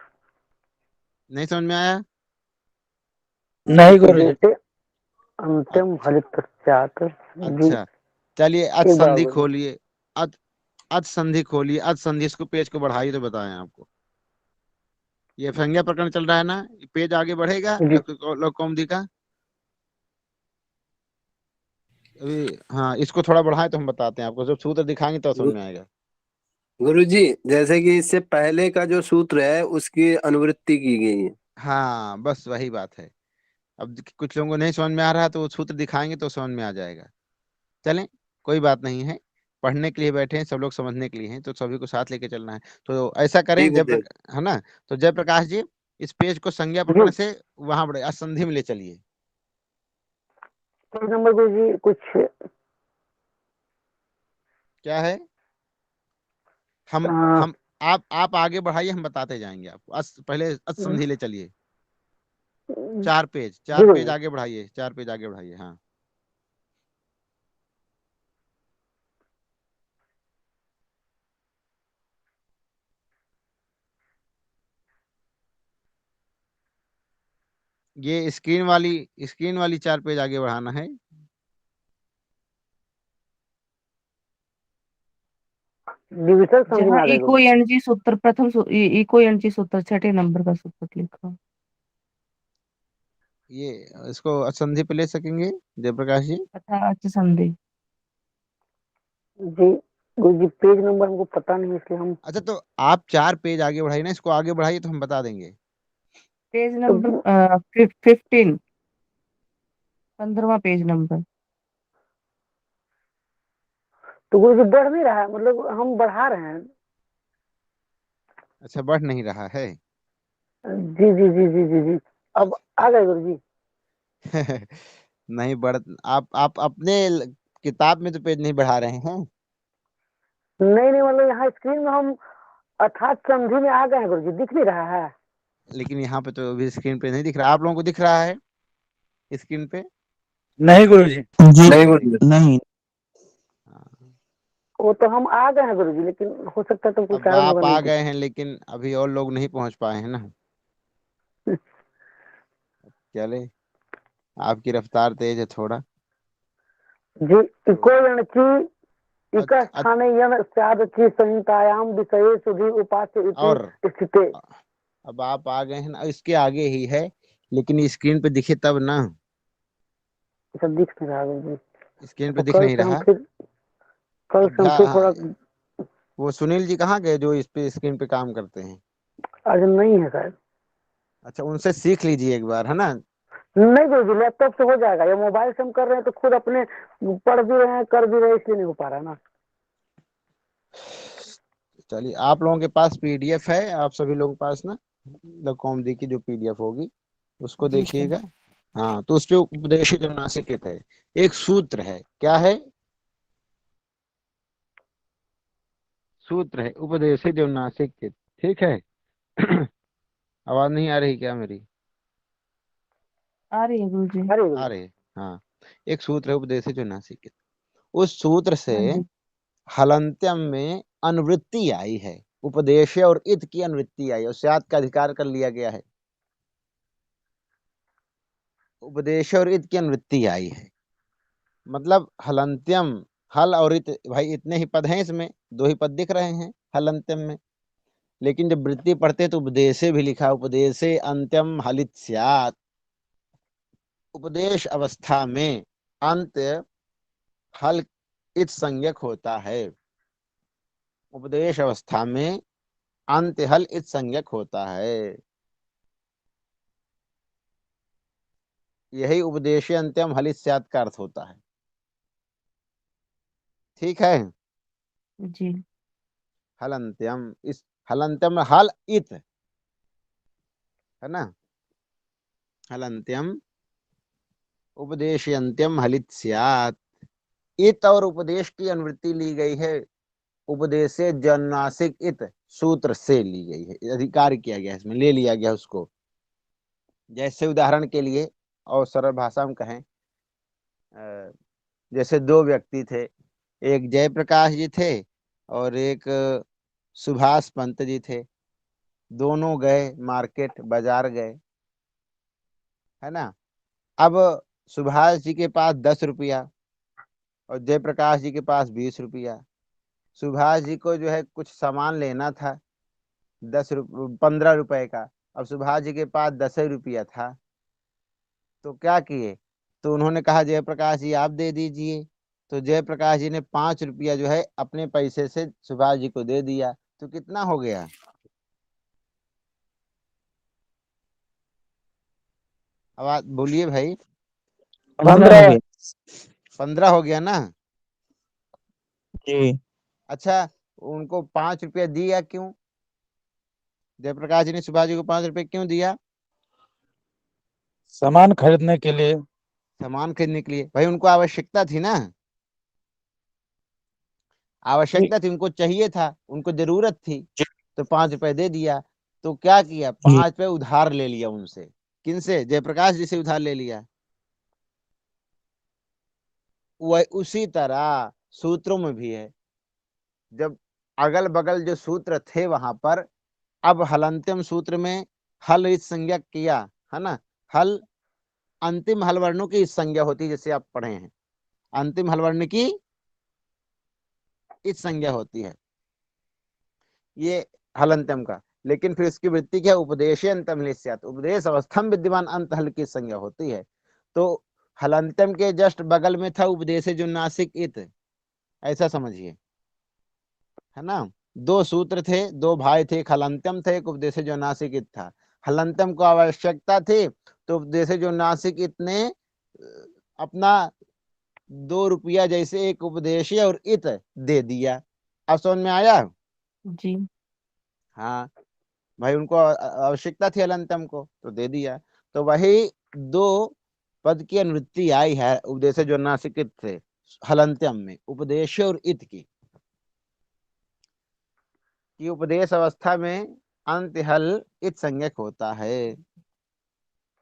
नहीं समझ में आया? नहीं गुरुजी। उपदेशे अंत्यम अच्छा, हलितस्यात्। जी अच्छा, चलिए अच एक बार संधि बोलिए। खोलिए। अच अच संधि खोलिए, अच संधि, इसको पेज को बढ़ाइए तो बताएं आपको। ये संज्ञा प्रकरण चल रहा है ना, पेज आगे बढ़ेगा जी लघु कौमुदी का। अभी हाँ, इसको थोड़ा बढ़ाएं तो हम बताते हैं आपको, जब सूत्र दिखाएंगे तो समझ में आएगा। गुरु जी, जैसे कि इससे पहले का जो सूत्र है उसकी अनुवृत्ति की गई है। हाँ, बस वही बात है। अब कुछ लोगों को नहीं समझ में आ रहा है तो वो सूत्र दिखाएंगे तो समझ में आ जाएगा। चलें, कोई बात नहीं है। पढ़ने के लिए बैठे हैं सब लोग, समझने के लिए हैं, तो सभी को साथ लेके चलना है। तो ऐसा करें ठीक है जी। है ना। तो जयप्रकाश जी, इस पेज को संज्ञा जी प्रकरण से वहां बढ़े, असंधि में ले चलिए। पेज नंबर को जी कुछ क्या है? हम अ, हम आप आगे बढ़ाइए, हम बताते जाएंगे आपको। पहले असंधि ले चलिए। जी चार पेज गुरुजी। आगे बढ़ाइए, 4 पेज आगे बढ़ाइए। हाँ, ये स्क्रीन वाली 4 पेज आगे बढ़ाना है। डिविजन समझ में जहाँ आ गया इको गुरुजी। एनर्जी सूत्र इको एनर्जी सूत्र 6 नंबर का सूत्र लिखो। ये इसको संधि पे ले सकेंगे जयप्रकाश जी? तथा संधि। जी गुरुजी पेज नंबर हमको पता नहीं, इसलिए हम अच्छा, तो आप 4 पेज आगे बढ़ाइए ना, इसको आगे बढ़ाइए तो हम बता देंगे। पेज तो नंबर 15, 15वां पेज नंबर। तो गुरुजी बढ़ नहीं रहा है, मतलब हम बढ़ा रहे हैं। अच्छा, बढ़ नहीं रहा है। जी जी जी जी जी जी, अब आ गए गुरुजी। नहीं बढ़, आप अपने किताब में तो पेज नहीं बढ़ा रहे हैं। नहीं नहीं, मतलब यहाँ स्क्रीन में हम अर्थात संधि में आ गए हैं गुरुजी, दिख नहीं रहा है। लेकिन यहाँ पे तो अभी स्क्रीन पे नहीं दिख रहा। आप लोगों को दिख रहा है स्क्रीन पे? नहीं गुरुजी। जी नहीं गुरुजी। नहीं। हाँ। वो तो हम आ गए हैं गुरुजी, लेकिन हो सकता है तो कोई अब कारण होगा आप नहीं आ दिख। गए हैं, लेकिन अभी और लोग नहीं पहुंच पाए हैं ना। चले, आपकी रफ्तार तेज है थोड़ा। जी तो इको यणचि इक अच, अच, स्थाने यण स्यादचि संहितायाम विषये सुधि उपास्य इति और स्थिते। अब आप आ गए हैं ना, इसके आगे ही है, लेकिन स्क्रीन पे दिखे तब ना। अच्छा दिख नहीं रहा गुरुजी। स्क्रीन पे अच्छा दिख नहीं रहा। कल से हम फिर थोड़ा। वो सुनील जी कहाँ गए जो इस पे स्क्रीन पे काम करते हैं? आज नहीं है शायद। अच्छा, उनसे सीख लीजिए एक बार, है ना। नहीं गुरुजी, लैपटॉप से हो जाएगा, या मोबाइल से हम कर रहे हैं तो खुद अपने पढ़ भी रहे हैं कर भी रहे हैं, इसलिए नहीं हो पा रहा है ना। चलिए, आप लोगों के पास पीडीएफ है, आप सभी लोगों के पास ना, द कॉमडी की जो पीडीएफ होगी उसको जी सर। देखिएगा। हाँ, तो उस पे उपदेश जो नासिकेत है, एक सूत्र है। क्या है? सूत्र है उपदेश जो नासिकेत। ठीक है। आवाज नहीं आ रही क्या मेरी? आ रही है गुरुजी। अरे आ गुरुजी। रही है। हाँ, एक सूत्र है उपदेश जो नासिकेत। उस सूत्र से हाँ जी। हलंत्यम में अनुवृत्ति आई है। उपदेश और इत की अनुवृत्ति आई और स्यात् का अधिकार कर लिया गया है। उपदेश और इत की अनुवृत्ति आई है, मतलब हलंत्यम, हल और इत, भाई इतने ही पद हैं इसमें, 2 ही पद दिख रहे हैं हलंत्यम में। लेकिन जब वृत्ति पढ़ते तो उपदेशे भी लिखा, उपदेशे अंत्यम हलित स्यात्। उपदेश अवस्था में अंत हल इत संज्ञक होता है। उपदेश अवस्था में अंत हल इत संज्ञक होता है। यही उपदेश अंत्यम हलित स्यात् का अर्थ होता है। ठीक है। जी। हलंत्यम, इस हलंत्यम में हल इत है ना। हलंत्यम उपदेश अंत्यम हलित स्यात्। इत और उपदेश की अनुवृत्ति ली गई है, उपदेश जन्नासिक इत सूत्र से ली गई है, अधिकार किया गया, इसमें ले लिया गया उसको। जैसे उदाहरण के लिए और सरल भाषा में कहें, जैसे 2 व्यक्ति थे, एक जयप्रकाश जी थे और एक सुभाष पंत जी थे। दोनों गए मार्केट, बाजार गए, है ना। अब सुभाष जी के पास 10 रुपया और जयप्रकाश जी के पास 20 रुपया। सुभाष जी को जो है कुछ सामान लेना था 15 रुपए का। अब सुभाष जी के पास 10 रुपया था, तो क्या किए, तो उन्होंने कहा जयप्रकाश जी आप दे दीजिए। तो जयप्रकाश जी ने 5 रुपया जो है अपने पैसे से सुभाष जी को दे दिया। तो कितना हो गया? आवाज बोलिए भाई। 15 हो गया। 15 हो गया ना। जी। अच्छा, उनको 5 रुपया दिया क्यों? जयप्रकाश जी ने सुभाष जी को 5 रुपये क्यों दिया? सामान खरीदने के लिए। सामान खरीदने के लिए। भाई उनको आवश्यकता थी ना, जी। आवश्यकता थी, उनको चाहिए था, उनको जरूरत थी। जी। तो 5 रुपए दे दिया। तो क्या किया, जी। 5 रुपए उधार ले लिया उनसे। किनसे? जयप्रकाश जी से उधार ले लिया। वह उसी तरह सूत्रों में भी है। जब अगल बगल जो सूत्र थे वहां पर, अब हलंत्यम सूत्र में हल इस संज्ञा किया, है ना। हल अंतिम हल वर्णों की इस संज्ञा होती है, जैसे आप पढ़े हैं, अंतिम हल वर्ण की इस संज्ञा होती है, ये हलंत्यम का। लेकिन फिर इसकी वृत्ति क्या, उपदेश अंतम लिस्यात, उपदेश अवस्था में विद्यमान अंत हल की संज्ञा होती है। तो हलंत्यम के जस्ट बगल में था उपदेश जो नासिक इत, ऐसा समझिए, है ना। दो सूत्र थे, दो भाई थे, एक हलंत्यम था, एक उपदेश जो नासिक इत था। हलंत्यम को आवश्यकता थी, तो उपदेश जो नासिक इत ने अपना 2 रुपया जैसे एक उपदेश और इत दे दिया। अब समझ में आया? जी। हाँ भाई, उनको आवश्यकता थी हलंत्यम को, तो दे दिया। तो वही दो पद की अनुवृत्ति आई है उपदेश जो नासिक इत थे हलंत्यम में, उपदेश और इत की, कि उपदेश अवस्था में अंत हल इत संज्ञक होता है।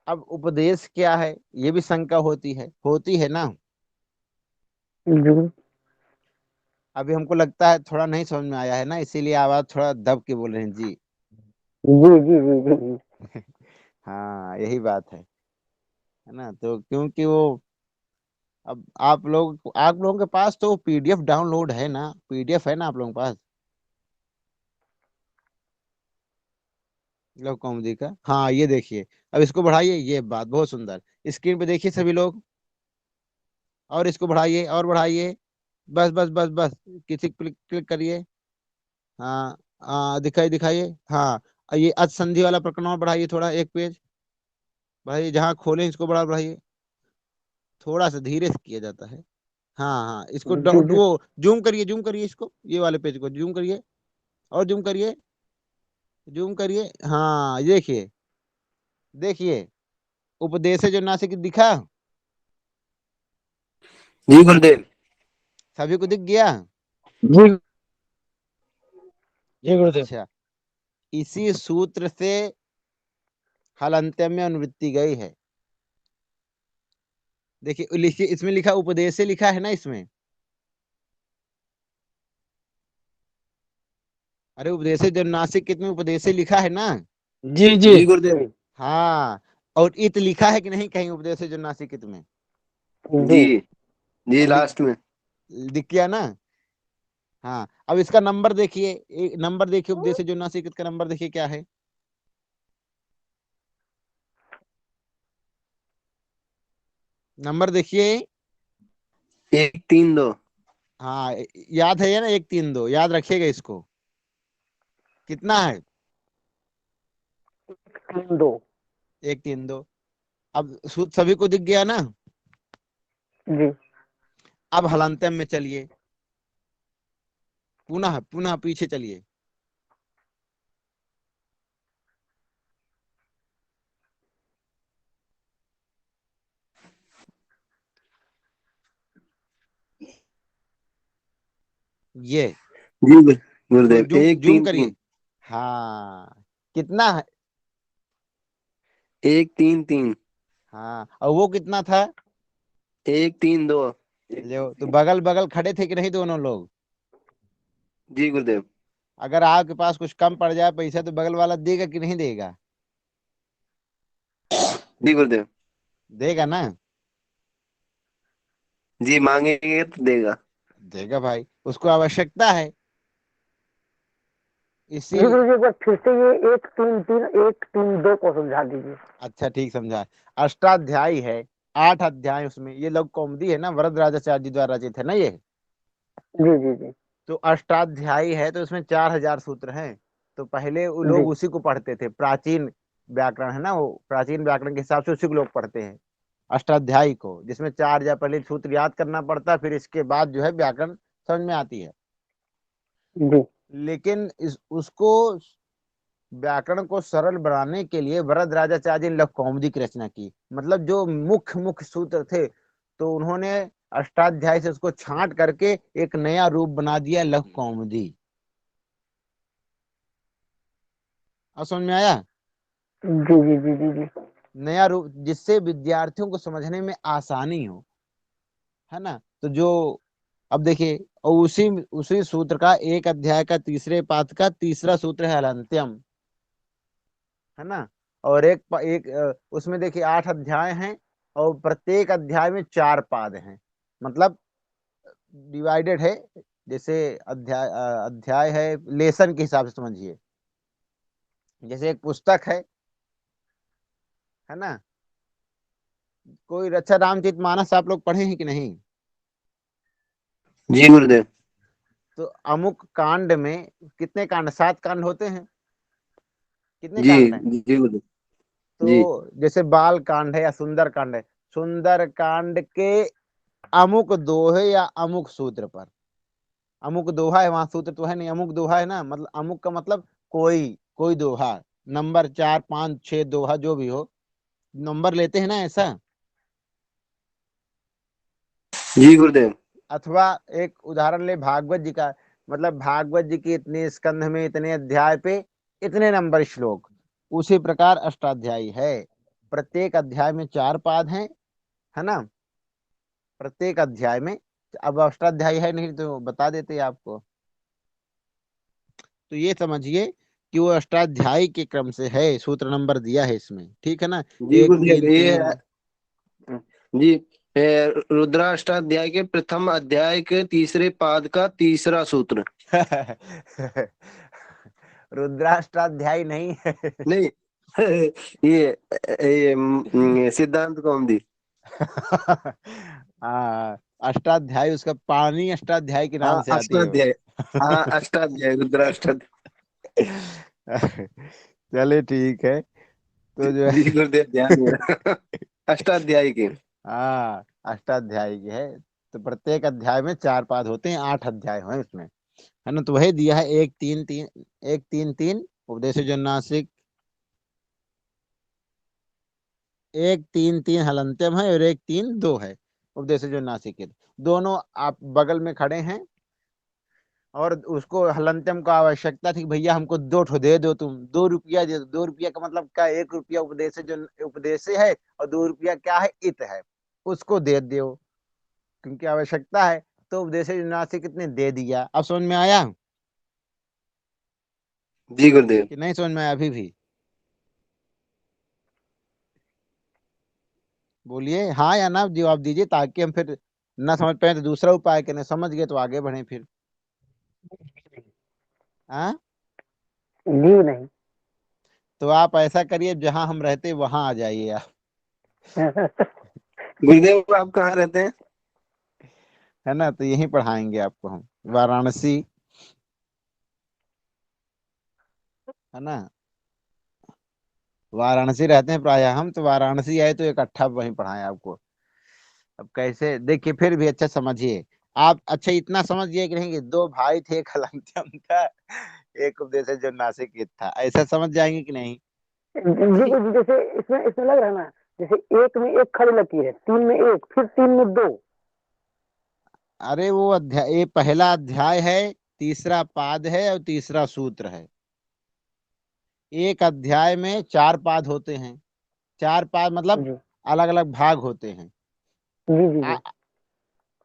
अब उपदेश क्या है, ये भी शंका होती है ना। जी अभी हमको लगता है थोड़ा नहीं समझ में आया है ना, इसीलिए आवाज थोड़ा दब के बोल रहे हैं जी। जी जी जी जी जी। हाँ यही बात है ना। तो क्योंकि वो, अब आप लोगों के पास तो पीडीएफ डाउनलोड है ना, पीडीएफ है ना आप लोगों के पास लव कॉमेडी का? हाँ ये देखिए, अब इसको बढ़ाइए, ये बात बहुत सुंदर, स्क्रीन पे देखिए सभी लोग, और इसको बढ़ाइए और बढ़ाइए, बस बस बस बस, किसी क्लिक क्लिक करिए। हाँ दिखाइए दिखाइए, हाँ ये अच संधि वाला प्रकरण और बढ़ाइए थोड़ा, एक पेज बढ़ाइए, जहाँ खोले इसको बड़ा बढ़ाइए, थोड़ा सा धीरे से किया जाता है। हाँ हाँ, इसको जी जी। वो जूम करिए इसको, ये वाले पेज को जूम करिए, और जूम करिए, जूम करिए, हाँ ये देखिए, देखिए उपदेश जो नासिक दिखा, जी गुरुदेव। सभी को दिख गया। जी जी गुरुदेव। अच्छा, इसी सूत्र से हल अंत्य में अनुवृत्ति गई है। देखिए लिखिए, इसमें लिखा उपदेश से लिखा है ना इसमें, अरे उपदेश जो नासिक कितने उपदेश से लिखा है ना। जी जी जी गुरुदेव। हाँ, और इत लिखा है कि नहीं कहीं उपदेश जो नासिक इत में? जी जी जी अब लास्ट में। दिख गया ना। हाँ, अब इसका नंबर देखिए, नंबर देखिए, उपदेश जो नासिक इत का नंबर देखिए क्या है। नंबर देखिए। 132। हाँ याद है ना, 132 याद रखिएगा इसको, कितना है? 3-2। 132। अब सूत्र सभी को दिख गया ना। जी अब हलांत्यम में चलिए, पुनः पुनः पीछे चलिए, ये जी गुरुदेव। जूम एक जूम तीन करिए। तीन हाँ कितना है? 133। हाँ, और वो कितना था? 132। जो तो बगल बगल खड़े थे कि नहीं दोनों लोग? जी गुरुदेव। अगर आपके पास कुछ कम पड़ जाए पैसा, तो बगल वाला देगा कि नहीं देगा? जी गुरुदेव। देगा ना। जी मांगेंगे तो देगा। देगा भाई, उसको आवश्यकता है। इसी, जी गुरु जी, एक बार फिर से ये 1-3-3 1-3-2 को समझा दीजिए। अच्छा ठीक समझा। अष्टाध्यायी है, 8 अध्याय उसमें, ये लघु कौमुदी है ना, वरदराजाचार्य जी द्वारा रचित है ना ये। जी जी जी तो अष्टाध्यायी है, तो उसमें 4000 सूत्र हैं। तो पहले वो जी लोग उसी को पढ़ते थे, प्राचीन व्याकरण है ना, वो प्राचीन व्याकरण के हिसाब से उसी को लोग पढ़ते हैं, अष्टाध्यायी को, जिसमें 4000 पहले सूत्र याद करना पड़ता है, फिर इसके बाद जो है व्याकरण समझ में आती है। जी लेकिन उसको व्याकरण को सरल बनाने के लिए वरदराजाचार्य ने लघु कौमुदी की रचना की, मतलब जो मुख्य मुख्य सूत्र थे, तो उन्होंने अष्टाध्यायी से उसको छांट करके एक नया रूप बना दिया, लघु कौमुदी। अब समझ में आया? जी जी जी जी जी। नया रूप, जिससे विद्यार्थियों को समझने में आसानी हो, है ना। तो जो, अब देखिए, और उसी उसी सूत्र का एक अध्याय का तीसरे पाठ का तीसरा सूत्र है अलंत्यम, है ना। और उसमें देखिए 8 अध्याय हैं, और प्रत्येक अध्याय में 4 पाद हैं, मतलब डिवाइडेड है। जैसे अध्याय है लेसन के हिसाब से समझिए, जैसे एक पुस्तक है ना। कोई रक्षा रामचरितमानस आप लोग पढ़े हैं कि नहीं? जी गुरुदेव। तो अमुक कांड में कितने कांड, 7 कांड होते हैं, कितने जी कांड हैं? जी गुरुदेव। जी तो जैसे बाल कांड है या सुंदर कांड है, सुंदर कांड के अमुक दोहे या अमुक सूत्र पर, अमुक दोहा है, वहां सूत्र तो है नहीं, अमुक दोहा है ना, मतलब अमुक का मतलब कोई दोहा, नंबर 4 5 6 दोहा जो भी हो, नंबर लेते हैं ना ऐसा। जी गुरुदेव। अथवा एक उदाहरण ले भागवत जी का, मतलब भागवत जी की इतने स्कंध में इतने अध्याय पे इतने नंबर श्लोक, उसी प्रकार अष्टाध्यायी है। प्रत्येक अध्याय में 4 पाद हैं, है ना, प्रत्येक अध्याय में। अब अष्टाध्यायी है नहीं तो बता देते आपको। तो ये समझिए कि वो अष्टाध्यायी के क्रम से है, सूत्र नंबर दिया है इसमें, ठीक है ना। जी 1 गुरुदेव 3 ये 3 जी रुद्राष्टाध्याय के प्रथम अध्याय के तीसरे पाद का तीसरा सूत्र। रुद्राष्टाध्यायी नहीं है। नहीं ये सिद्धांत कौमुदी। हाँ, अष्टाध्यायी उसका पानी अष्टाध्यायी के नाम हाँ से आती है वो। अष्टाध्याय। हाँ अष्टाध्याय रुद्राष्टाध्याय। चले ठीक है, तो जो जी है गुरुदेव ध्यान मेरा। अष्टाध्यायी की। हाँ अष्टाध्यायी की है। तो प्रत्येक अध्याय में 4 पाद होते हैं, 8 अध्याय हैं उसमें, है ना। तो वही दिया है 1 3 3, 1 3 3 उपदेश जन्नासिक, 1 3 3 हलंत्यम है, और 1 3 2 है उपदेश जन्नासिक। दोनों आप बगल में खड़े हैं, और उसको हलंत्यम को आवश्यकता थी कि भैया हमको 2 ठो दे दो, तुम 2 रुपया दे दो। 2 रुपया का मतलब क्या, 1 रुपया उपदेश जो उपदेश है, और 2 रुपया क्या है, इत है, उसको दे दो, क्योंकि आवश्यकता है। तो उपदेश नासिक कितने दे दिया। अब समझ में आया जी गुरुदेव। कि नहीं समझ में आया अभी भी? बोलिए हाँ या ना जवाब दीजिए, ताकि हम फिर ना समझ पाए तो दूसरा उपाय करें, समझ गए तो आगे बढ़े फिर। हाँ, जी नहीं। तो आप ऐसा करिए, जहां हम रहते वहां आ जाइए आप। गुरुदेव आप कहाँ रहते हैं? है ना, तो यहीं पढ़ाएंगे आपको हम, वाराणसी, है ना। वाराणसी रहते हैं प्रायः हम, तो वाराणसी आए तो इकट्ठा वहीं पढ़ाएं आपको। अब कैसे, देखिए फिर भी अच्छा समझिए आप। अच्छा इतना समझिए कि नहीं कि 2 भाई थे, एक हलंत्यम था, एक उपदेश जो नासिक था, ऐसा समझ जाएंगे कि नहीं? जी ठीक। जी, जैसे इसमें इसमें लग रहा है ना, जैसे 1 में 1 खड़ी लकीर है, 3 में 1, फिर 3 में 2। अरे वो अध्याय, ये पहला अध्याय है, तीसरा पाद है और तीसरा सूत्र है। एक अध्याय में 4 पाद होते हैं, 4 पाद मतलब जी अलग अलग भाग होते हैं। जी जी आ, जी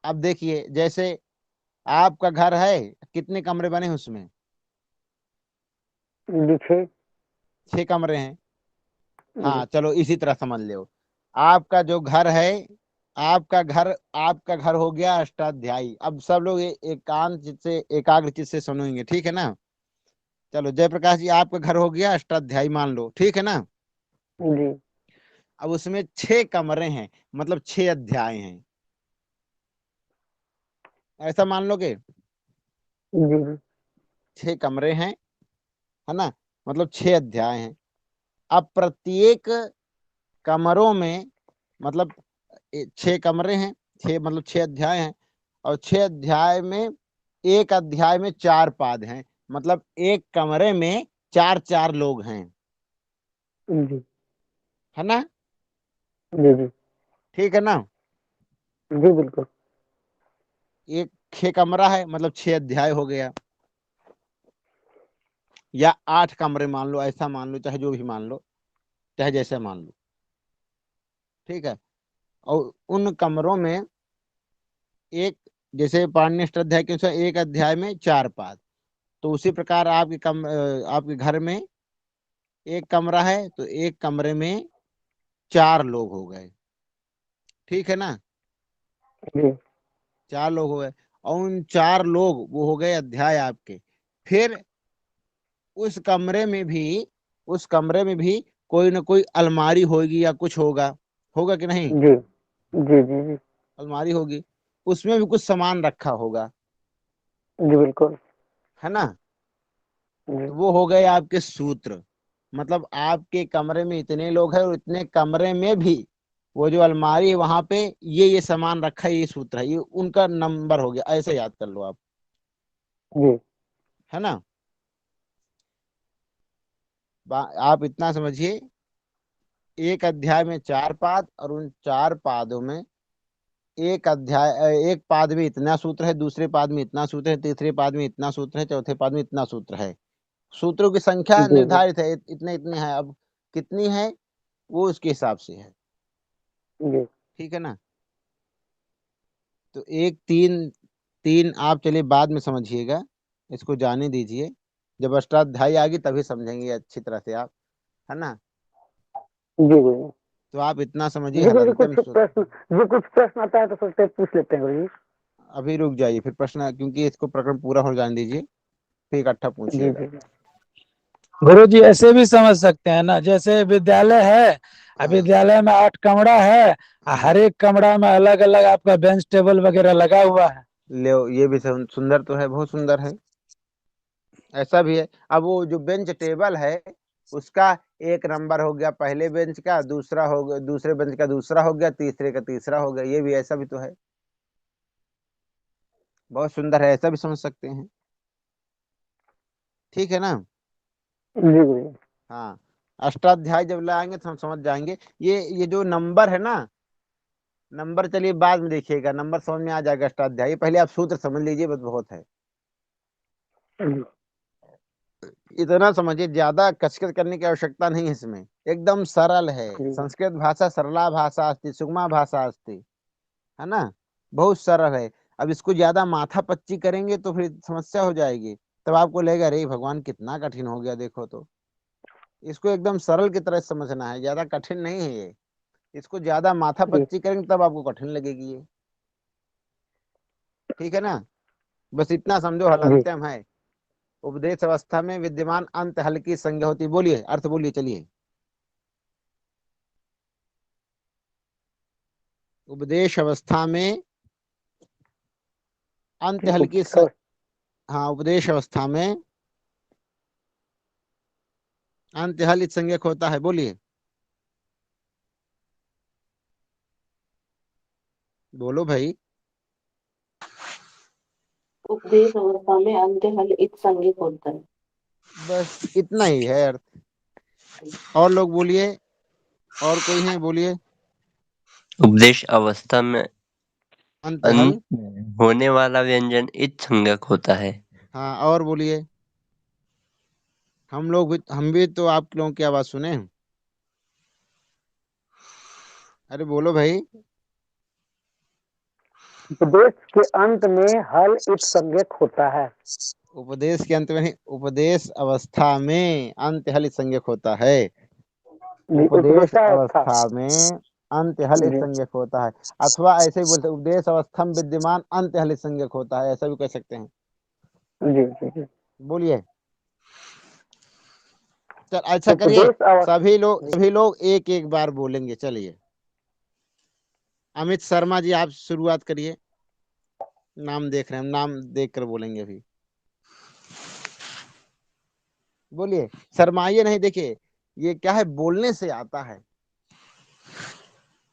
अब देखिए, जैसे आपका घर है, कितने कमरे बने हैं उसमें? जी 6। 6 कमरे हैं। जी हाँ चलो इसी तरह समझ लो। आपका जो घर है, आपका घर हो गया अष्टाध्यायी। अब सब लोग एकांत चित्त से, एकाग्र चित्त से सुनेंगे, ठीक है ना। चलो जयप्रकाश जी, आपका घर हो गया अष्टाध्यायी मान लो, ठीक है ना। जी अब उसमें 6 कमरे हैं, मतलब 6 अध्याय हैं, ऐसा मान लोगे। जी जी 6 कमरे हैं, है ना, मतलब 6 अध्याय हैं। अब प्रत्येक कमरों में, मतलब 6 कमरे हैं, 6 मतलब 6 अध्याय हैं, और 6 अध्याय में, एक अध्याय में 4 पाद हैं, मतलब एक कमरे में 4 4 लोग हैं, जी है ना, जी जी ठीक है ना। जी बिल्कुल। एक 6 कमरा है, मतलब 6 अध्याय हो गया, या 8 कमरे मान लो, ऐसा मान लो, चाहे जो भी मान लो, चाहे जैसे मान लो, ठीक है। और उन कमरों में एक, जैसे पाणिनि अध्याय के अनुसार एक अध्याय में 4 पाद, तो उसी प्रकार आपके घर में एक कमरा है, तो एक कमरे में 4 लोग हो गए, ठीक है ना, जी 4 लोग हो गए, और उन 4 लोग वो हो गए अध्याय आपके। फिर उस कमरे में भी उस कमरे में भी कोई ना कोई अलमारी होगी या कुछ होगा, होगा कि नहीं? जी जी जी जी अलमारी होगी, उसमें भी कुछ सामान रखा होगा, जी बिल्कुल है ना? जी तो वो हो गए आपके सूत्र। मतलब आपके कमरे में इतने लोग हैं और इतने कमरे में भी वो जो अलमारी है वहां पे ये सामान रखा है, ये सूत्र है, ये उनका नंबर हो गया, ऐसे याद कर लो आप, जी है ना? आप इतना समझिए, एक अध्याय में 4 पाद, और उन 4 पादों में एक पाद में इतना सूत्र है, दूसरे पाद में इतना सूत्र है, तीसरे पाद में इतना सूत्र है, चौथे पाद में इतना सूत्र है। सूत्रों की संख्या जी जी निर्धारित है, इतने इतने है, अब कितनी है वो उसके हिसाब से है, जी ठीक है ना? तो एक तीन तीन आप चलिए बाद में समझिएगा, इसको जाने दीजिए, जब अष्टाध्यायी आएगी तभी समझेंगे अच्छी तरह से आप, है ना? जी जी तो आप इतना समझिए जी गुरु जी हलंत्यम कुछ प्रश्न आता है तो सोचते हैं पूछ लेते हैं गुरु जी। अभी रुक जाइए, फिर प्रश्न, क्योंकि इसको प्रकरण पूरा हो जाने दीजिए, फिर इकट्ठा जी पूछिएगा। जी गुरु जी ऐसे भी समझ सकते हैं ना, जैसे विद्यालय है, हाँ विद्यालय में 8 कमरा है, हर एक कमरा में अलग अलग आपका बेंच टेबल वगैरह लगा हुआ है। ले, ये भी सुंदर तो है, बहुत सुंदर है, ऐसा भी है। अब वो जो बेंच टेबल है उसका एक नंबर हो गया पहले बेंच का, दूसरा हो गया दूसरे बेंच का, दूसरा हो गया, तीसरे का तीसरा हो गया, ये भी ऐसा भी तो है, बहुत सुंदर है, ऐसा भी समझ सकते हैं, ठीक है ना? जी गुरु जी हाँ, अष्टाध्याय जब लाएंगे तो हम समझ जाएंगे। ये जो नंबर है ना, नंबर चलिए बाद में देखिएगा, नंबर समझ में आ जाएगा अष्टाध्यायी, पहले आप सूत्र समझ लीजिए, बस बहुत है, इतना समझिए, ज्यादा कचकच करने की आवश्यकता नहीं है इसमें, एकदम सरल है। जी संस्कृत भाषा सरला भाषा अस्ति, सुगमा भाषा अस्ति, है ना? बहुत सरल है। अब इसको ज्यादा माथा पच्ची करेंगे तो फिर समस्या हो जाएगी, तब आपको लगेगा अरे भगवान कितना कठिन हो गया, देखो तो। इसको एकदम सरल की तरह समझना है, ज्यादा कठिन नहीं है ये। इसको ज्यादा माथा जी पच्ची करेंगे तब आपको कठिन लगेगी ये, ठीक है ना? बस इतना समझो, जी हलंत्यम है। उपदेश अवस्था में विद्यमान अंत हल की संज्ञा होती, बोलिए अर्थ बोलिए, चलिए। उपदेश अवस्था में अंत हल की हाँ, उपदेश अवस्था में अंत हल इस संज्ञक होता है, बोलिए, बोलो भाई। उपदेश अवस्था में अंत्य हल इत संज्ञक होता है। बस इतना ही है अर्थ। और लोग बोलिए, और कोई है बोलिए। उपदेश अवस्था में अंत हल, अंत होने वाला व्यंजन इत संज्ञक होता है। हाँ, और बोलिए। हम भी तो आप लोगों की आवाज सुने हैं। अरे बोलो भाई। उपदेश के अंत में हल इत संज्ञक होता है। उपदेश के अंत में नहीं, उपदेश अवस्था में अंत हल इस संज्ञक होता है। जी उपदेश उपदेशावस्था अवस्था में अंत हल इस जी संज्ञक होता है, अथवा ऐसे भी बोलते हैं उपदेश अवस्था में विद्यमान अंत हल इस संज्ञक होता है, ऐसा भी कह सकते हैं। जी जी जी बोलिए। चल अच्छा करिए, उपदेश अवस्था सभी लोग एक एक बार बोलेंगे, चलिए। अमित शर्मा जी आप शुरुआत करिए, नाम देख रहे हैं, हम नाम देख कर बोलेंगे अभी। बोलिए, शर्माइए नहीं, देखिए ये क्या है, बोलने से आता है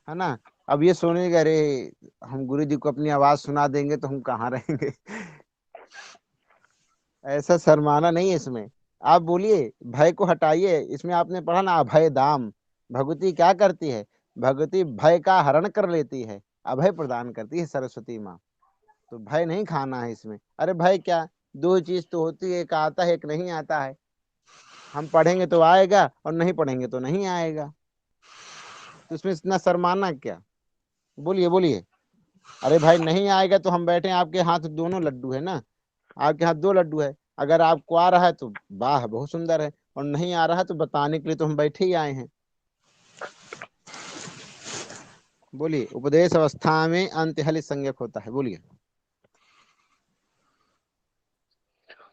ना? अब ये सुनेगा अरे हम गुरु जी को अपनी आवाज सुना देंगे तो हम कहाँ रहेंगे। ऐसा शर्माना नहीं है इसमें। आप बोलिए, भय को हटाइए, इसमें आपने पढ़ा ना, अभय दाम। भगवती क्या करती है? भगवती भय का हरण कर लेती है, अभय प्रदान करती है सरस्वती माँ। तो भय नहीं खाना है इसमें। अरे भय क्या, दो चीज तो होती है, एक आता है एक नहीं आता है। हम पढ़ेंगे तो आएगा और नहीं पढ़ेंगे तो नहीं आएगा, तो इसमें इतना शर्माना क्या? बोलिए बोलिए। अरे भाई नहीं आएगा तो हम बैठे हैं, आपके हाथ दोनों लड्डू है ना, आपके हाथ 2 लड्डू है, अगर आपको आ रहा है तो वाह बहुत सुंदर है, और नहीं आ रहा है तो बताने के लिए तो हम बैठे ही आए हैं। बोलिए। उपदेश अवस्था में अंत्य हल संज्ञक होता है, बोलिए।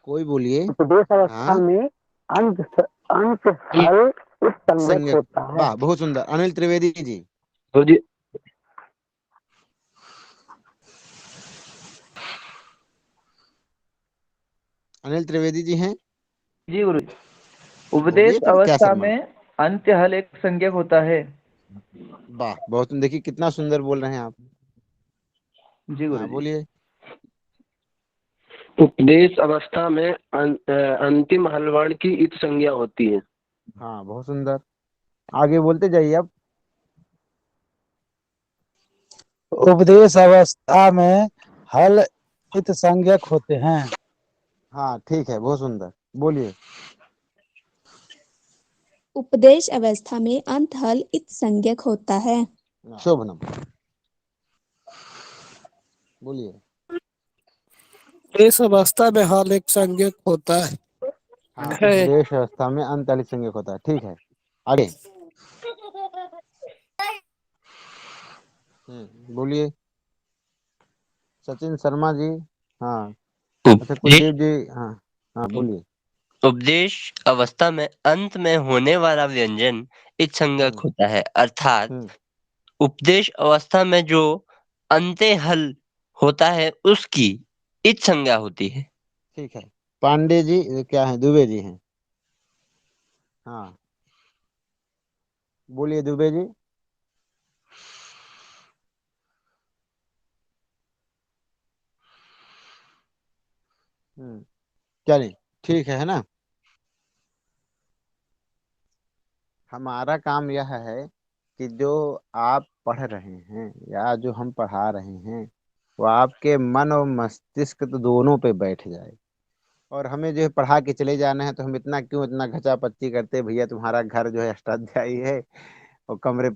कोई बोलिए। उपदेश अवस्था हाँ, में अंत अंत हल इस संज्ञक संज्ञक। होता है। वाह, बहुत सुंदर। अनिल त्रिवेदी जी। तो जी अनिल त्रिवेदी जी हैं? जी गुरु जी। उपदेश बोलिए फिर, क्या अवस्था शर्मा। में अंत्य हल एक संज्ञक होता है। वाह, बहुत। देखिए कितना सुंदर बोल रहे हैं आप। जी गुरु हाँ, जी। बोलिए। उपदेश अवस्था में अंतिम हलवर्ण की इत संज्ञा होती है। हाँ, बहुत सुंदर। आगे बोलते जाइए अब। उपदेश अवस्था में हल इत संज्ञक होते हैं। हाँ, ठीक है, बहुत सुंदर। बोलिए। उपदेश अवस्था में अंत हल इत संज्ञक होता है। शोभनम। बोलिए। इस अवस्था में हल एक संज्ञक होता हाँ, है। उपदेश अवस्था में अंत हल संज्ञक होता है, ठीक है। आगे। बोलिए। सचिन शर्मा जी। हाँ। अच्छा, उपदेश कुलदीप जी। हाँ। हाँ, बोलिए। उपदेश अवस्था में अंत में होने वाला व्यंजन इत संज्ञक होता है, अर्थात हम्म, उपदेश अवस्था में जो अंत्य हल होता है उसकी इत संज्ञा होती है। ठीक है। पांडे जी क्या है? दुबे जी हैं। हाँ, बोलिए दुबे जी। चलिए, ठीक है ना। हमारा काम यह है कि जो आप पढ़ रहे हैं या जो हम पढ़ा रहे हैं वो आपके मन और मस्तिष्क तो दोनों पे बैठ जाए। और हमें जो है पढ़ा के चले जाना है, तो हम इतना क्यों इतना घचापच्ची करते हैं? भैया तुम्हारा घर जो है अष्टाध्यायी है और कमरे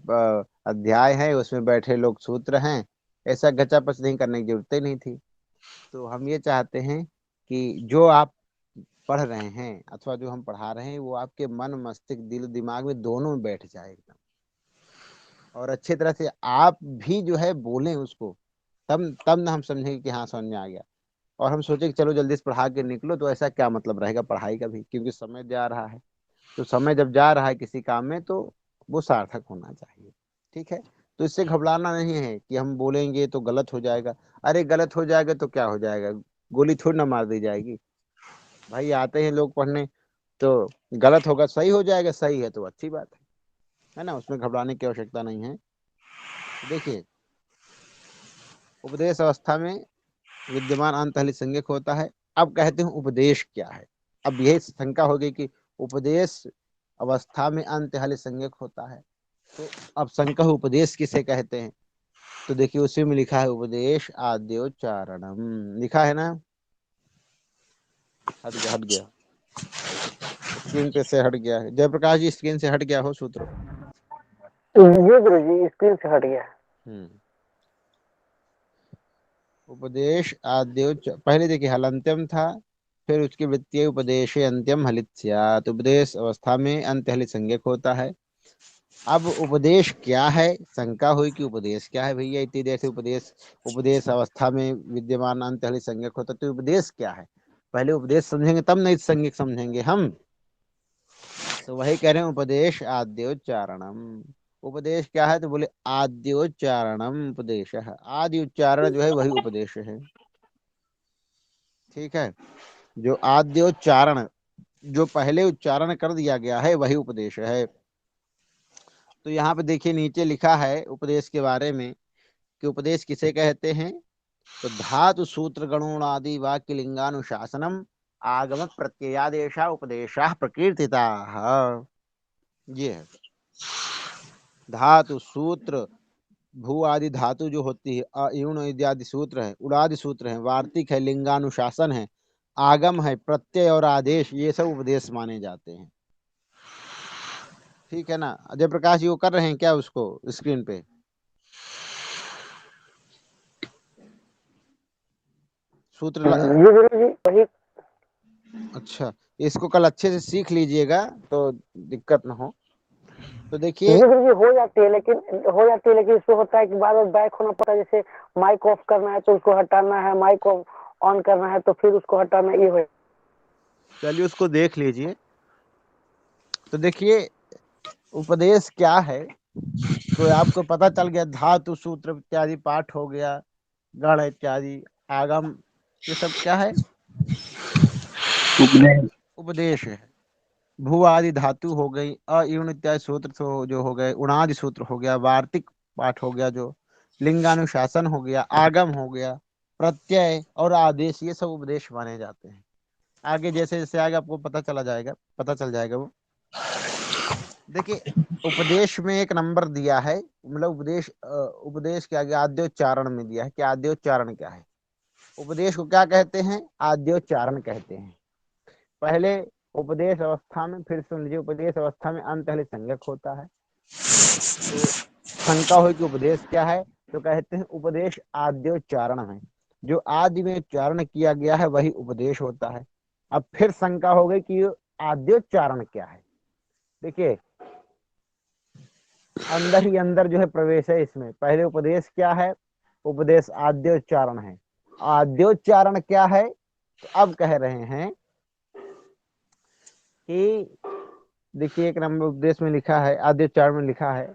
अध्याय है, उसमें बैठे लोग सूत्र हैं। ऐसा घचापच नहीं करने की जरूरत ही नहीं थी। तो हम ये चाहते हैं कि जो आप पढ़ रहे हैं अथवा जो हम पढ़ा रहे हैं वो आपके मन मस्तिष्क दिल दिमाग में दोनों में बैठ जाए एकदम, और अच्छी तरह से आप भी जो है बोलें उसको। तब तब ना हम समझेंगे कि हाँ, समझ में आ गया। और हम सोचे कि चलो जल्दी से पढ़ा के निकलो, तो ऐसा क्या मतलब रहेगा पढ़ाई का भी, क्योंकि समय जा रहा है। तो समय जब जा रहा है किसी काम में, तो वो सार्थक होना चाहिए। ठीक है। तो इससे घबराना नहीं है कि हम बोलेंगे तो गलत हो जाएगा। अरे गलत हो जाएगा तो क्या हो जाएगा? गोली थोड़ी ना मार दी जाएगी। भाई आते हैं लोग पढ़ने, तो गलत होगा, सही हो जाएगा, सही है तो अच्छी बात है ना। उसमें घबराने की आवश्यकता नहीं है। देखिए, उपदेश अवस्था में विद्यमान अंत हलित संज्ञक होता है। अब कहते हैं उपदेश क्या है। अब यही शंका हो गई कि उपदेश अवस्था में अंत हलित संज्ञक होता है, तो अब शंका उपदेश किसे कहते हैं? तो देखिए, उसी में लिखा है उपदेश आद्योच्चारणम, लिखा है ना। हट गया स्क्रीन पे से हट गया है। जयप्रकाश जी, स्क्रीन से हट गया हो सूत्र। ये गुरु जी स्क्रीन से हट गया। उपदेश आद्योच्च पहले देखिए हलंत्यम था, फिर उसके वृत्तीय उपदेश अंत्यम हलित स्यात्। उपदेश अवस्था में अंत्य हलित संज्ञक होता है। अब उपदेश क्या है? शंका हुई कि उपदेश क्या है भैया, इतनी देर से उपदेश उपदेश अवस्था में विद्यमान अंत्य हलित संज्ञक होता, तो उपदेश क्या है? पहले उपदेश समझेंगे तब नहीं संज्ञक समझेंगे हम। तो वही कह रहे हैं, उपदेश आद्योच्चारणम। उपदेश क्या है? तो बोले आद्योच्चारणम उपदेश है। आदि उच्चारण जो है वही उपदेश है। ठीक है। जो आद्योच्चारण, जो पहले उच्चारण कर दिया गया है, वही उपदेश है। तो यहाँ पे देखिए नीचे लिखा है उपदेश के बारे में कि उपदेश किसे कहते हैं। तो धातु सूत्र गणों आदि वाक्य लिंगानुशासनम आगम प्रत्ययादेशा उपदेशा प्रकीर्तिता। ये है धातु सूत्र। भू आदि धातु जो होती है, अयुण इत्यादि सूत्र है, उड़ादि सूत्र है, वार्तिक है, लिंगानुशासन है, आगम है, प्रत्यय और आदेश, ये सब उपदेश माने जाते हैं। ठीक है ना। अजय प्रकाश जी वो कर रहे हैं क्या उसको स्क्रीन पे? सूत्र ये गुरु जी वही। अच्छा, इसको कल अच्छे से सीख लीजिएगा तो दिक्कत ना हो। तो देखिए जी गुरुजी हो जाती है, लेकिन इसमें होता है कि बार बार बैक होना पड़ता है। जैसे माइक ऑफ करना है तो उसको हटाना है, माइक ऑन करना है तो फिर उसको हटाना, ये हो। चलिए उसको देख लीजिए। तो देखिए उपदेश क्या है, तो आपको पता चल गया। धातु सूत्र इत्यादि पाठ हो गया, गण इत्यादि आगम, ये सब क्या है, उपदेश है। भू आदि धातु हो गई, अयुण इत्यादि सूत्र तो जो हो गए, उणादि सूत्र हो गया, वार्तिक पाठ हो गया, जो लिंगानुशासन हो गया, आगम हो गया, प्रत्यय और आदेश, ये सब उपदेश माने जाते हैं। आगे जैसे जैसे आगे आपको पता चल जाएगा वो। देखिए उपदेश में एक नंबर दिया है, मतलब उपदेश के आगे आद्योच्चारण में दिया है कि आद्योच्चारण क्या है। उपदेश को क्या कहते हैं, आद्योच्चारण कहते हैं। पहले उपदेश अवस्था में, फिर सुन लीजिए, उपदेश अवस्था में अंत हल संज्ञक होता है। तो शंका हो कि उपदेश क्या है, तो कहते हैं उपदेश आद्योच्चारण है, जो आदि में उच्चारण किया गया है वही उपदेश होता है। अब फिर शंका हो गई कि आद्योच्चारण क्या है। देखिए अंदर ही अंदर जो है प्रवेश है इसमें। पहले उपदेश क्या है, उपदेश आद्योच्चारण है। आद्योच्चारण क्या है, तो अब कह रहे हैं कि देखिए एक नंबर उपदेश में लिखा है, आद्योच्चारण में लिखा है,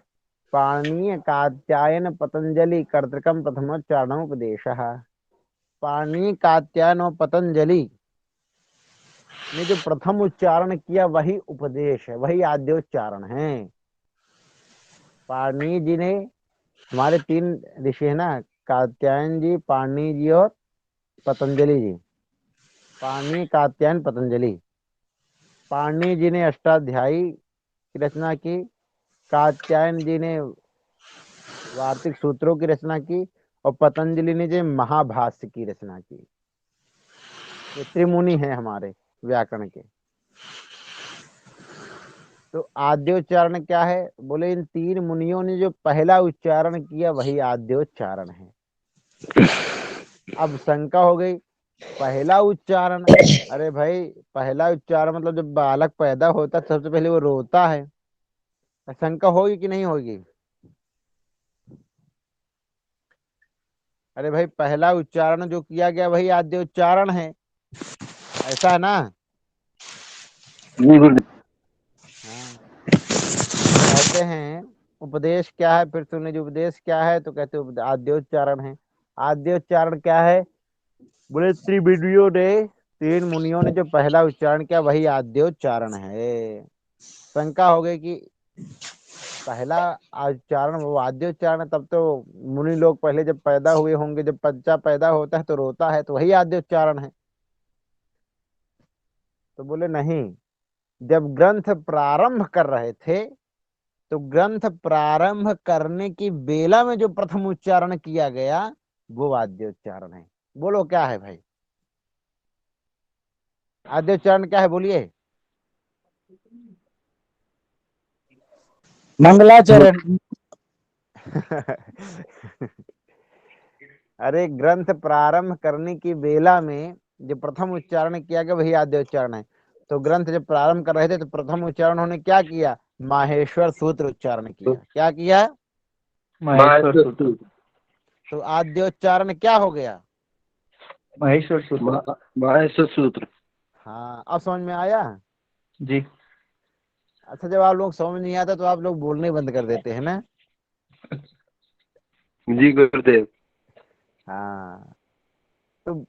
पाणिनीय कात्यायन पतंजलि कर्तृकम प्रथमोच्चारण उपदेश। पाणिनीय कात्यायन और पतंजलि ने जो प्रथम उच्चारण किया वही उपदेश है, वही आद्योच्चारण है। पाणिनी जी ने, हमारे 3 ऋषि है ना, कात्यायन जी, पाणिनी जी और पतंजलि जी। पाणिनी कात्यायन पतंजलि। पाणिनी जी ने अष्टाध्यायी की रचना की, कात्यायन जी ने वार्तिक सूत्रों की रचना की, और पतंजलि ने जो महाभाष्य की रचना की। ये त्रिमुनि हैं हमारे व्याकरण के। तो आद्योच्चारण क्या है, बोले इन 3 मुनियों ने जो पहला उच्चारण किया वही आद्योच्चारण है। अब शंका हो गई, पहला उच्चारण, अरे भाई पहला उच्चारण मतलब जब बालक पैदा होता है सबसे पहले वो रोता है। शंका होगी कि नहीं होगी? अरे भाई पहला उच्चारण जो किया गया वही आद्य उच्चारण है, ऐसा है ना? हाँ। कहते हैं उपदेश क्या है, फिर तुमने जो उपदेश क्या है, तो कहते हैं आद्योच्चारण है। आद्योच्चारण क्या है, बोले त्रिविदियों ने, 3 मुनियों ने जो पहला उच्चारण किया वही आद्योच्चारण है। शंका हो गई कि पहला उच्चारण वो आद्योच्चारण है, तब तो मुनि लोग पहले जब पैदा हुए होंगे, जब बच्चा पैदा होता है तो रोता है, तो वही आद्योच्चारण है। तो बोले नहीं, जब ग्रंथ प्रारंभ कर रहे थे तो ग्रंथ प्रारंभ करने की बेला में जो प्रथम उच्चारण किया गया वो आद्योच्चारण है। बोलो क्या है भाई, आद्योच्चारण क्या है, बोलिए। मंगलाचरण। अरे ग्रंथ प्रारंभ करने की बेला में जो प्रथम उच्चारण किया गया वही आद्योच्चारण है। तो ग्रंथ जब प्रारंभ कर रहे थे तो प्रथम उच्चारण उन्होंने क्या किया, माहेश्वर सूत्र उच्चारण किया। क्या किया? महेश्वर सूत्र। तो आद्योच्चारण क्या हो गया? महेश्वर सूत्र। माहेश्वर सूत्र। हाँ अब समझ में आया? जी अच्छा जब आप लोग समझ नहीं आता तो आप लोग बोलने बंद कर देते हैं ना? जी गुरुदेव। हाँ तो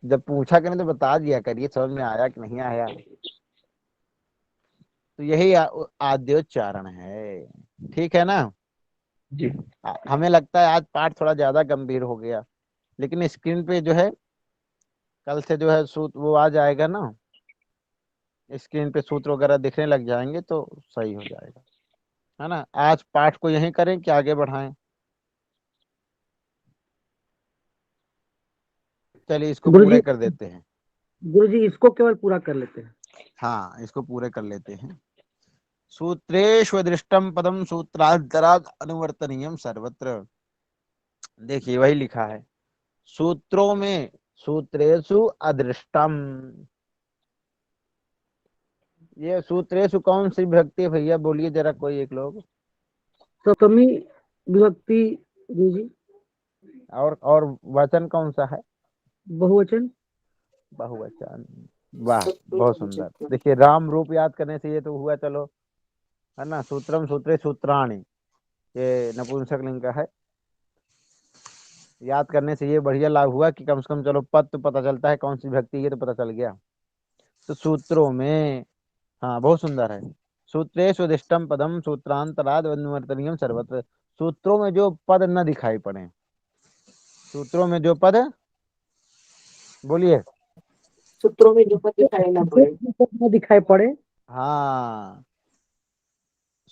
जब पूछा करें तो बता दिया करिए समझ में आया कि नहीं आया। तो यही आद्योच्चारण है, ठीक है ना? जी हमें लगता है आज पाठ थोड़ा ज्यादा गंभीर हो गया, लेकिन स्क्रीन पे जो है कल से जो है सूत्र वो आ जाएगा ना, स्क्रीन पे सूत्र वगैरह दिखने लग जाएंगे तो सही हो जाएगा, है ना? आज पाठ को यहीं करें कि आगे बढ़ाएं? चलिए इसको पूरे कर देते हैं। गुरुजी इसको केवल पूरा कर लेते हैं। हाँ इसको पूरे कर लेते हैं। सूत्रेषु दृष्टम पदम सूत्रांतराद अनुवर्तनीयम सर्वत्र। देखिए वही लिखा है, सूत्रों में, सूत्रेषु अदृष्टम, ये सूत्रेषु कौन सी विभक्ति है भैया, बोलिए जरा कोई एक लोग। सप्तमी विभक्ति जी। और वचन कौन सा है? बहुवचन। बहुवचन। वाह, बहुत सुंदर। देखिए राम रूप याद करने से ये तो हुआ, चलो है ना। सूत्रम सूत्रे सूत्राणि, ये नपुंसक लिंग का है। याद करने से ये बढ़िया लाभ हुआ कि कम से कम चलो पद तो पता चलता है, कौन सी विभक्ति ये तो पता चल गया। तो सूत्रों में, हाँ बहुत सुंदर है। सूत्रेषु उदिष्टम पदम सूत्रांतराद अनुवर्तनीयम सर्वत्र। सूत्रों में जो पद न दिखाई पड़े, सूत्रों में जो पद, बोलिए। सूत्रों में जो पद दिखाई ना पड़े। दिखाई पड़े। हाँ,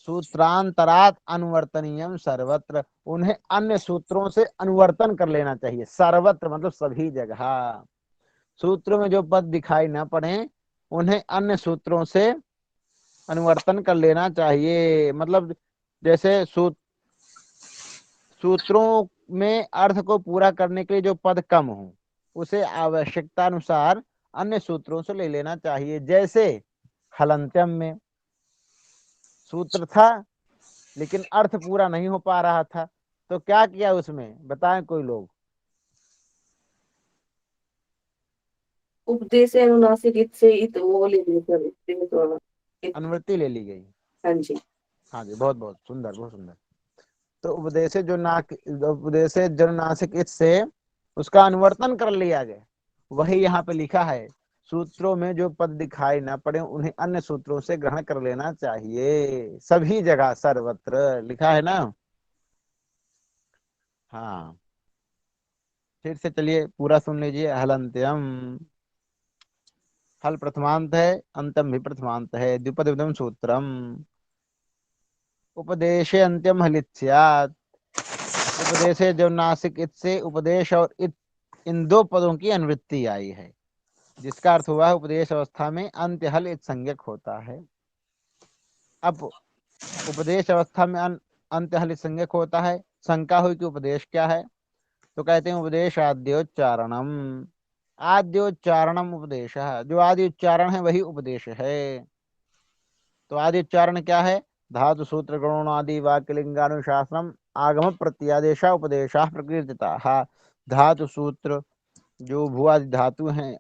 सूत्रांतरात अनुवर्तनीयम सर्वत्र, उन्हें अन्य सूत्रों से अनुवर्तन कर लेना चाहिए। सर्वत्र मतलब सभी जगह। सूत्रों में जो पद दिखाई न पड़े उन्हें अन्य सूत्रों से अनुवर्तन कर लेना चाहिए। मतलब जैसे सूत्रों में अर्थ को पूरा करने के लिए जो पद कम हो उसे आवश्यकता अनुसार अन्य सूत्रों से ले लेना चाहिए। जैसे हलंत्यम में सूत्र था लेकिन अर्थ पूरा नहीं हो पा रहा था, तो क्या किया उसमें, बताएं कोई लोग। उपदेश अनुनासिक इत से इत वो ले लिया, अनुवृत्ति ले ली गई। हाँ जी। हाँ जी, बहुत बहुत सुंदर, बहुत सुंदर। तो उपदेश जननासिक इत से उसका अनुवर्तन कर लिया गया। वही यहाँ पे लिखा है, सूत्रों में जो पद दिखाई ना पड़े उन्हें अन्य सूत्रों से ग्रहण कर लेना चाहिए। सभी जगह सर्वत्र लिखा है ना। हाँ, फिर से चलिए पूरा सुन लीजिए। हलंत्यम, हल प्रथमांत है, अंतम भी प्रथमांत है। द्विपद सूत्रम, उपदेशे अंत्यम हलित स्यात्। उपदेशे जो नासिक इत से उपदेश और इत, इन दो पदों की अनुवृत्ति आई है, जिसका अर्थ हुआ है उपदेश अवस्था में अंत्य हल इत संज्ञक होता है। अब उपदेश अवस्था में अंत्य हल इत संज्ञक होता है। शंका हुई कि उपदेश क्या है, तो कहते हैं उपदेश आद्योच्चारणम। आद्योच्चारणम उपदेश, जो आदि उच्चारण है वही उपदेश है। तो आदि उच्चारण क्या है? धातु सूत्र गणों आदि वाक्य लिंगानुशासनम आगम प्रत्यादेशा उपदेशा प्रकीर्तिता। धातु सूत्र जो भूआदि धातु हैं,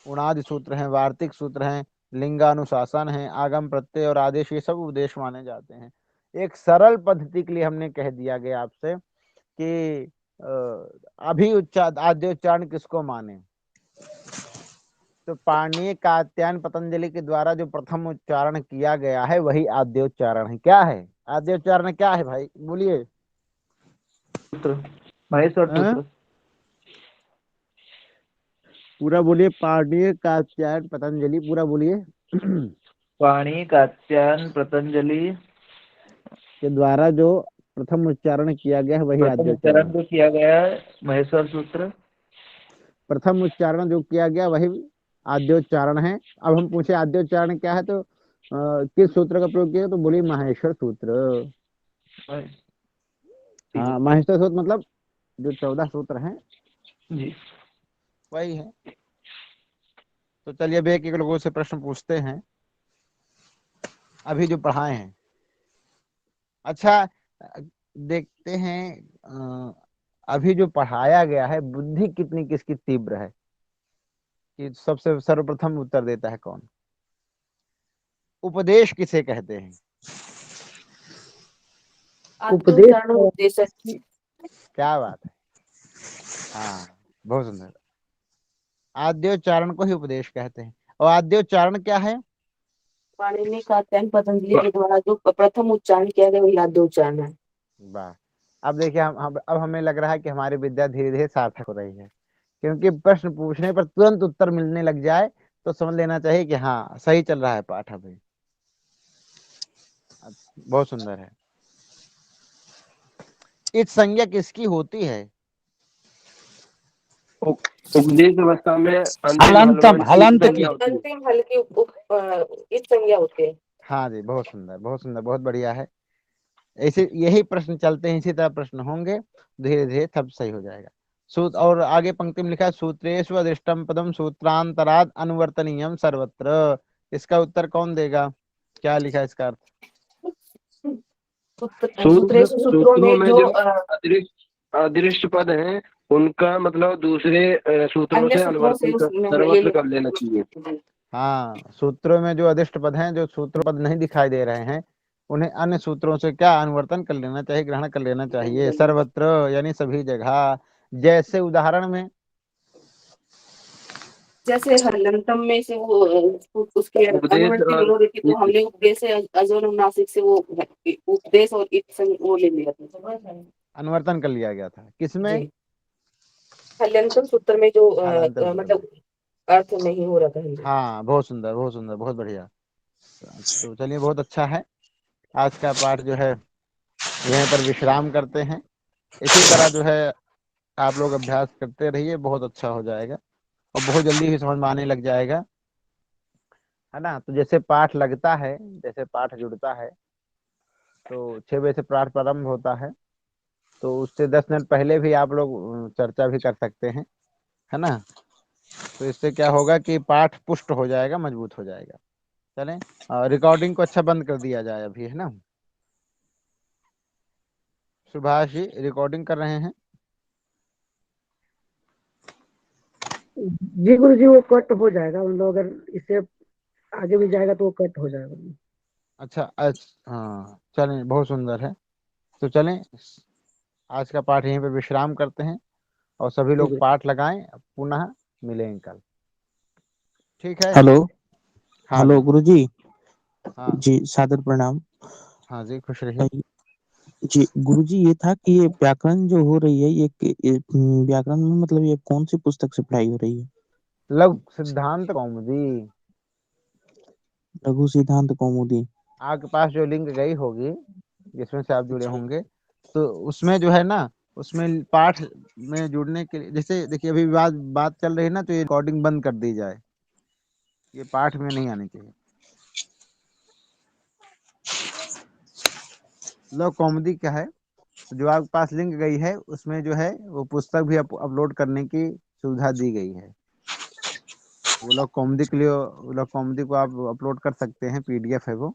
उणादि सूत्र हैं, वार्तिक सूत्र हैं, लिंगानुशासन है, आगम प्रत्यय और आदेश, ये सब उपदेश माने जाते हैं। एक सरल पद्धति के लिए हमने कह दिया गया आपसे कि अभी आद्योच्चारण किसको माने। तो पाणिनि कात्यायन पतंजलि के द्वारा जो प्रथम उच्चारण किया गया है वही आद्योच्चारण है। क्या है आद्योच्चारण? क्या है भाई, बोलिए। महेश्वर सूत्र। पूरा बोलिए। पाणिनि कात्यायन पतंजलि, पूरा बोलिए। पाणिनि कात्यायन पतंजलि के द्वारा जो प्रथम उच्चारण किया गया है वही प्रथम उच्चारण जो किया गया है महेश्वर सूत्र। प्रथम उच्चारण जो किया गया वही आद्योच्चारण है। अब हम पूछे आद्योच्चारण क्या है, तो किस सूत्र का प्रयोग किया, तो बोलिए माहेश्वर सूत्र। हाँ, माहेश्वर सूत्र मतलब जो 14 सूत्र हैं जी, वही है। तो चलिए अब एक एक लोगों से प्रश्न पूछते हैं अभी जो पढ़ाए हैं। अच्छा, देखते हैं अभी जो पढ़ाया गया है बुद्धि कितनी किसकी तीव्र है, कि सबसे सर्वप्रथम उत्तर देता है कौन। उपदेश किसे कहते हैं? उपदेश। क्या बात है, हाँ बहुत सुंदर। आद्योच्चारण को ही उपदेश कहते हैं। और आद्योच्चारण क्या है? पाणिनि कात्यायन पतंजलि के द्वारा जो प्रथम उच्चारण किया गया वही आद्योच्चारण है। वाह। अब देखिए अब हमें लग रहा है कि हमारी विद्या धीरे धीरे सार्थक हो रही है, क्योंकि प्रश्न पूछने पर तुरंत उत्तर मिलने लग जाए तो समझ लेना चाहिए कि हाँ सही चल रहा है पाठ अभी। बहुत सुंदर है। इस संज्ञा किसकी होती है? उपदेश अवस्था में हलंतम, हलंत की। अंतिम हल की इस संज्ञा होती है। हाँ जी, बहुत सुंदर, बहुत सुंदर, बहुत बढ़िया है। ऐसे यही प्रश्न चलते हैं, इसी तरह प्रश्न होंगे, धीरे धीरे तब सही हो जाएगा। सूत्र, और आगे पंक्ति में लिखा है सूत्रेषु अदृष्टम पदम सूत्रांतराद अनुवर्तनीयम सर्वत्र। इसका उत्तर कौन देगा? क्या लिखा है इसका अर्थ? सूत्रेषु सूत्रों सूत्रों में में जो जो अदृष्ट पद हैं उनका मतलब दूसरे सूत्रों अन्य से सूत्रों से ये सर्वत्र कर लेना चाहिए। हाँ, सूत्रों में जो अदिष्ट पद हैं, जो सूत्र पद नहीं दिखाई दे रहे हैं, उन्हें अन्य सूत्रों से क्या अनुवर्तन कर लेना चाहिए, ग्रहण कर लेना चाहिए, सर्वत्र यानी सभी जगह। जैसे उदाहरण में जैसे हलंतम में से वो उसके उपदेश अनुवृत्ति और मनोवृत्ति, तो हमने उपदेश से अजोनुनासिक से वो उपदेश और इत संग वो ले लिया था। अनुवर्तन कर लिया गया था किसमें? जी, हल्यंतम सूत्र में जो हलांतर सूत्र मतलब में। अर्थ नहीं हो रहा था। हाँ, बहुत सुंदर, बहुत सुंदर, बहुत बढ़िया। तो चलिए, बहुत अच्छा है। आज का पाठ जो है यहीं पर विश्राम करते हैं। इसी तरह जो है आप लोग अभ्यास करते रहिए, बहुत अच्छा हो जाएगा और बहुत जल्दी ही समझ में आने लग जाएगा, है ना। तो जैसे पाठ लगता है, जैसे पाठ जुड़ता है, तो 6 बजे से पाठ प्रारंभ होता है, तो उससे 10 मिनट पहले भी आप लोग चर्चा भी कर सकते हैं, है ना। तो इससे क्या होगा कि पाठ पुष्ट हो जाएगा, मजबूत हो जाएगा। चलें, रिकॉर्डिंग को अच्छा बंद कर दिया जाए अभी, है ना। सुभाष जी रिकॉर्डिंग कर रहे हैं। जी गुरु जी, वो कट हो जाएगा, मतलब अगर इससे आगे भी जाएगा तो वो कट हो जाएगा। अच्छा, अच्छा, हाँ, चलें, बहुत सुंदर है। तो चलें, आज का पाठ यहीं पे विश्राम करते हैं और सभी ठीक लोग है। पाठ लगाएं, पुनः मिलेंगे कल। ठीक है। हेलो। हाँ हेलो जी। गुरुजी। हाँ जी सादर प्रणाम। हाँ जी, खुश रहिए। जी गुरुजी, ये था कि ये व्याकरण जो हो रही है, व्याकरण में मतलब ये कौन सी पुस्तक से पढ़ाई हो रही है? लघु सिद्धांत कौमुदी। लघु सिद्धांत कौमुदी। आपके पास जो लिंक गई होगी, जिसमें से आप जुड़े होंगे, तो उसमें जो है ना, उसमें पाठ में जुड़ने के लिए, जैसे देखिए अभी बात चल रही है ना, तो ये रिकॉर्डिंग बंद कर दी जाए, ये पाठ में नहीं आनी चाहिए। लघु कौमुदी क्या है, जो आपके पास लिंक गई है उसमें जो है वो पुस्तक भी अपलोड करने की सुविधा दी गई है। वो लघु कौमुदी के लिए, लघु कौमुदी को आप अपलोड कर सकते हैं, PDF है वो,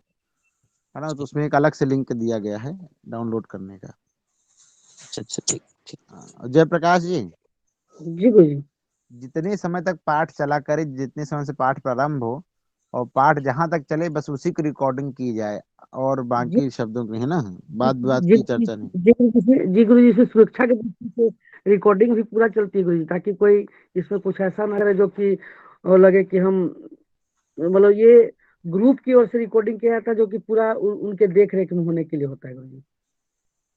है ना। तो उसमें एक अलग से लिंक दिया गया है डाउनलोड करने का। अच्छा अच्छा, ठीक ठीक। जयप्रकाश जी, जी गुरु जी। जितने समय तक पाठ चला करे, जितने समय से पाठ प्रारंभ हो और पाठ जहां तक चले, बस उसी की रिकॉर्डिंग की जाए, और जी बाकी शब्दों की, है ना, बात बात जी की चर्चा नहीं। जी गुरु जी से सुरक्षा के दृष्टि से रिकॉर्डिंग भी पूरा चलती है गुरु जी, ताकि कोई इसमें कुछ ऐसा ना करे जो कि वो लगे कि हम, मतलब ये ग्रुप की ओर से रिकॉर्डिंग किया जाता है, जो कि पूरा उनके देख रेख में होने के लिए होता है गुरु जी।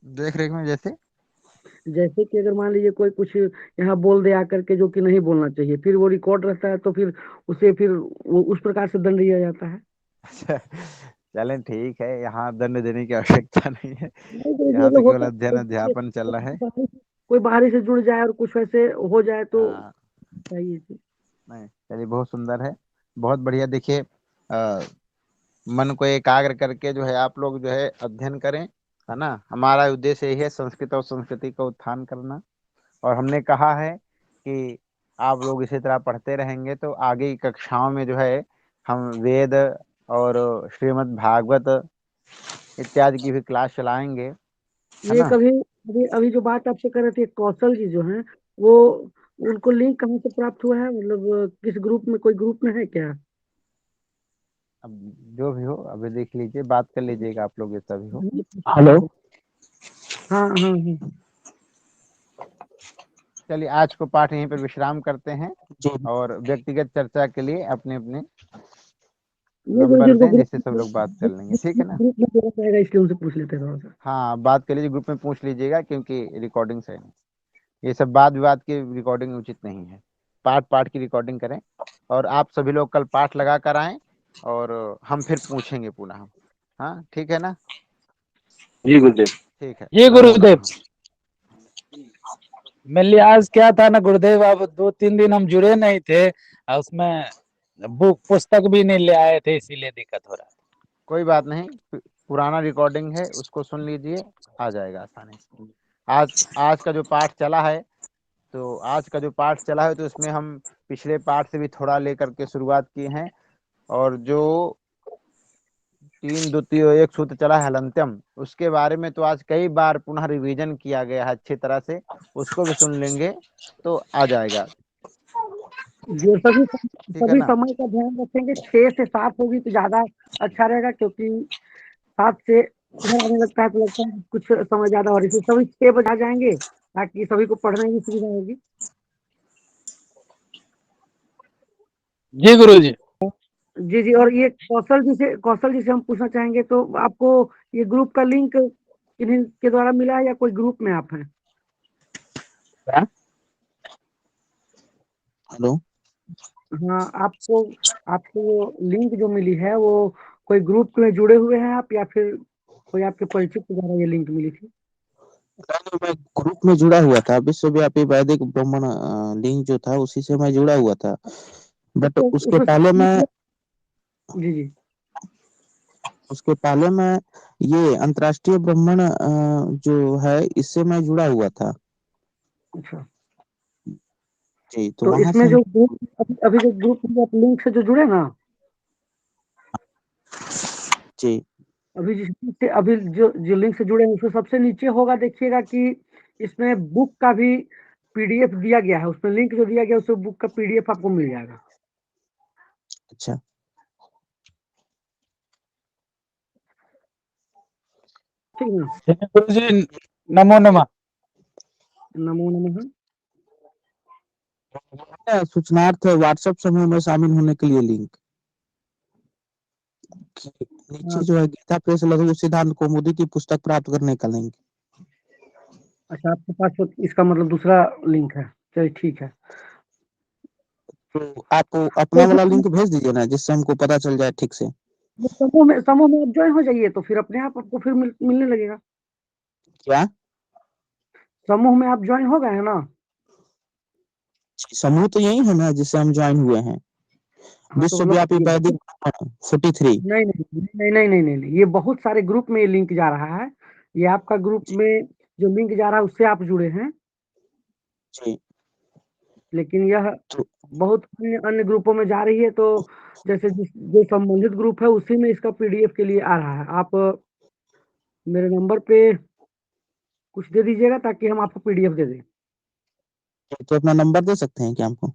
देख रेख में जैसे जैसे कि अगर मान लीजिए कोई कुछ यहाँ बोल दे आकर के जो कि नहीं बोलना चाहिए, फिर वो रिकॉर्ड रहता है, तो फिर उसे फिर वो उस प्रकार से दंड दिया जाता है। चलें, ठीक है, यहाँ दंड देने की आवश्यकता नहीं है। नहीं गुरु जी, यहाँ तो मतलब केवल होता अध्ययन है अध्यापन चल रहा है। कोई बाहरी से जुड़ जाए और कुछ वैसे हो जाए तो हाँ, चाहिए थी। नहीं, चलिए, बहुत सुंदर है, बहुत बढ़िया। देखिए, मन को एकाग्र करके जो है आप लोग जो है अध्ययन करें, है ना। हमारा उद्देश्य यही है, संस्कृत और संस्कृति का उत्थान करना। और हमने कहा है कि आप लोग इसी तरह पढ़ते रहेंगे तो आगे की कक्षाओं में जो है हम वेद और श्रीमद् भागवत इत्यादि की भी क्लास चलाएंगे, है ये ना। कभी अभी अभी जो बात आपसे कर रहे थे, कौशल जी जो हैं, वो उनको लिंक कहाँ से प्राप्त हुआ है, मतलब किस ग्रुप में, कोई ग्रुप में है क्या? अब जो भी हो, अभी देख लीजिए, बात कर लीजिएगा आप लोग, जैसा भी हो। हेलो। हाँ हाँ हाँ। चलिए, आज को पाठ यहीं पर विश्राम करते हैं जी और व्यक्तिगत चर्चा के लिए अपने अपने ये गुरु जी नंबर उनको दें, ग्रुप जिससे सब लोग बात कर लेंगे, ठीक है ना। ग्रुप में देना पड़ेगा, इसलिए उनसे पूछ लेते हैं थोड़ा सा। हाँ, बात कर लीजिए, ग्रुप में पूछ लीजिएगा, क्योंकि रिकॉर्डिंग से ये सब वाद विवाद की रिकॉर्डिंग उचित नहीं है। पाठ पाठ की रिकॉर्डिंग करें, और आप सभी लोग कल पाठ लगा कर आएं और हम फिर पूछेंगे पुनः। हाँ, ठीक है ना। जी गुरुदेव। ठीक है, ये राम गुरुदेव, राम। मेरे आज क्या था ना गुरुदेव, अब 2-3 दिन हम जुड़े नहीं थे और उसमें बुक पुस्तक भी नहीं ले आए थे, इसीलिए दिक्कत हो रहा कोई बात नहीं, पुराना रिकॉर्डिंग है, उसको सुन लीजिए, आ जाएगा आसानी से। आज आज का जो पाठ चला है, तो आज का जो पाठ चला है, तो इसमें हम पिछले पाठ से भी थोड़ा लेकर के शुरुआत किए हैं, और जो 3 द्वितीय एक सूत्र चला है हलंत्यम, उसके बारे में तो आज कई बार पुनः रिवीजन किया गया है अच्छी तरह से, उसको भी सुन लेंगे तो आ जाएगा। जो सभी ठीक है सभी ना? समय का ध्यान रखेंगे, 6 से 7 होगी तो ज्यादा अच्छा रहेगा, क्योंकि 7 से इधर आने लगता है तो लगता है कि कुछ समय ज्यादा हो रही है, सभी 6 बजे आ जाएंगे ताकि सभी को पढ़ने की सुविधा होगी। जी गुरुजी। जी जी। और ये कौशल जी से हम पूछना चाहेंगे, तो आपको ये ग्रुप का लिंक किन्हीं के द्वारा मिला है या कोई ग्रुप में आप हैं? हेलो। हाँ, आपको वो लिंक जो मिली है वो कोई ग्रुप में जुड़े हुए हैं आप, या फिर कोई आपके परिचित के द्वारा ये लिंक मिली थी? मैं ग्रुप में जुड़ा हुआ था, विश्वव्यापी वैदिक ब्राह्मण लिंक जो था उसी से मैं जुड़ा हुआ था, बट तो उसके पहले जी जी। मैं ये अंतर्राष्ट्रीय ब्राह्मण जो है इससे मैं जुड़ा हुआ था। अच्छा, जी, तो तो वहां इसमें से जो ग्रुप अभी जो ग्रुप में आप लिंक से जो जुड़े ना, जी अभी जो लिंक से जुड़े हैं उसमें सबसे नीचे होगा, देखिएगा कि इसमें बुक का भी पीडीएफ दिया गया है, उसमें लिंक जो दिया गया है उसमें बुक का पीडीएफ आपको मिल जाएगा। अच्छा। ठीक है ना? गुरुजी नमो नमः। नमो नमः। सूचनार्थ व्हाट्सएप समूह में शामिल होने के लिए लिंक नीचे हाँ, जो है, गीता प्रेस लघु सिद्धांत कौमुदी की पुस्तक प्राप्त करने का लिंक। अच्छा, आपके पास तो इसका मतलब दूसरा लिंक है, चलिए ठीक है। तो आप तो अपना वाला लिंक भेज दीजिए ना, जिससे हमको पता चल जाए ठीक से। समूह में आप ज्वाइन हो जाइए, तो फिर अपने आप आपको फिर मिलने लगेगा। क्या? समूह में आप ज्वाइन हो गए हैं ना? समूह तो यही है ना जिससे हम ज्वाइन हुए हैं, हाँ, तो मतलब विश्वव्यापी वैदिक 43। नहीं नहीं नहीं नहीं नहीं नहीं नहीं, ये बहुत सारे ग्रुप में ये लिंक जा रहा है। ये आपका ग्रुप में जो लिंक जा रहा है उससे आप जुड़े हैं, जी। लेकिन यह तो बहुत अन्य अन्य ग्रुपों में जा रही है। तो जैसे जो संबंधित ग्रुप है उसी में इसका पीडीएफ के लिए आ रहा है। आप मेरे नंबर पे कुछ दे दीजिएगा ताकि हम आपको पीडीएफ दे दें। अपना नंबर दे सकते हैं क्या हमको?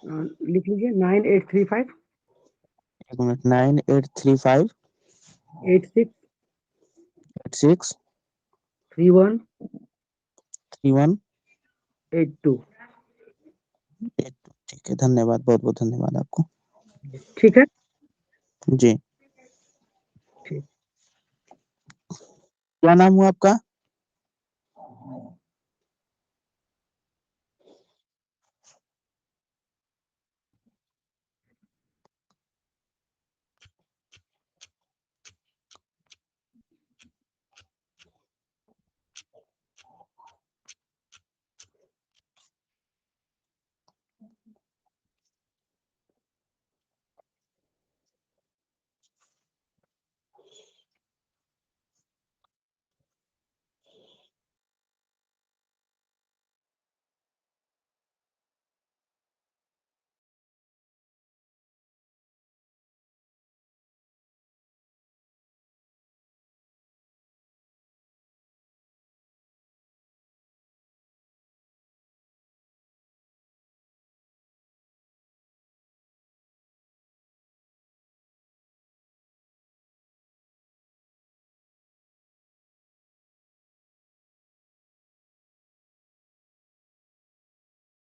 लिख लीजिए 9835 एक मिनट, 9835 86 86 31 31 82। 82। ठीक है, धन्यवाद, बहुत बहुत धन्यवाद आपको। ठीक है। जी। ठीक। क्या नाम हुआ आपका?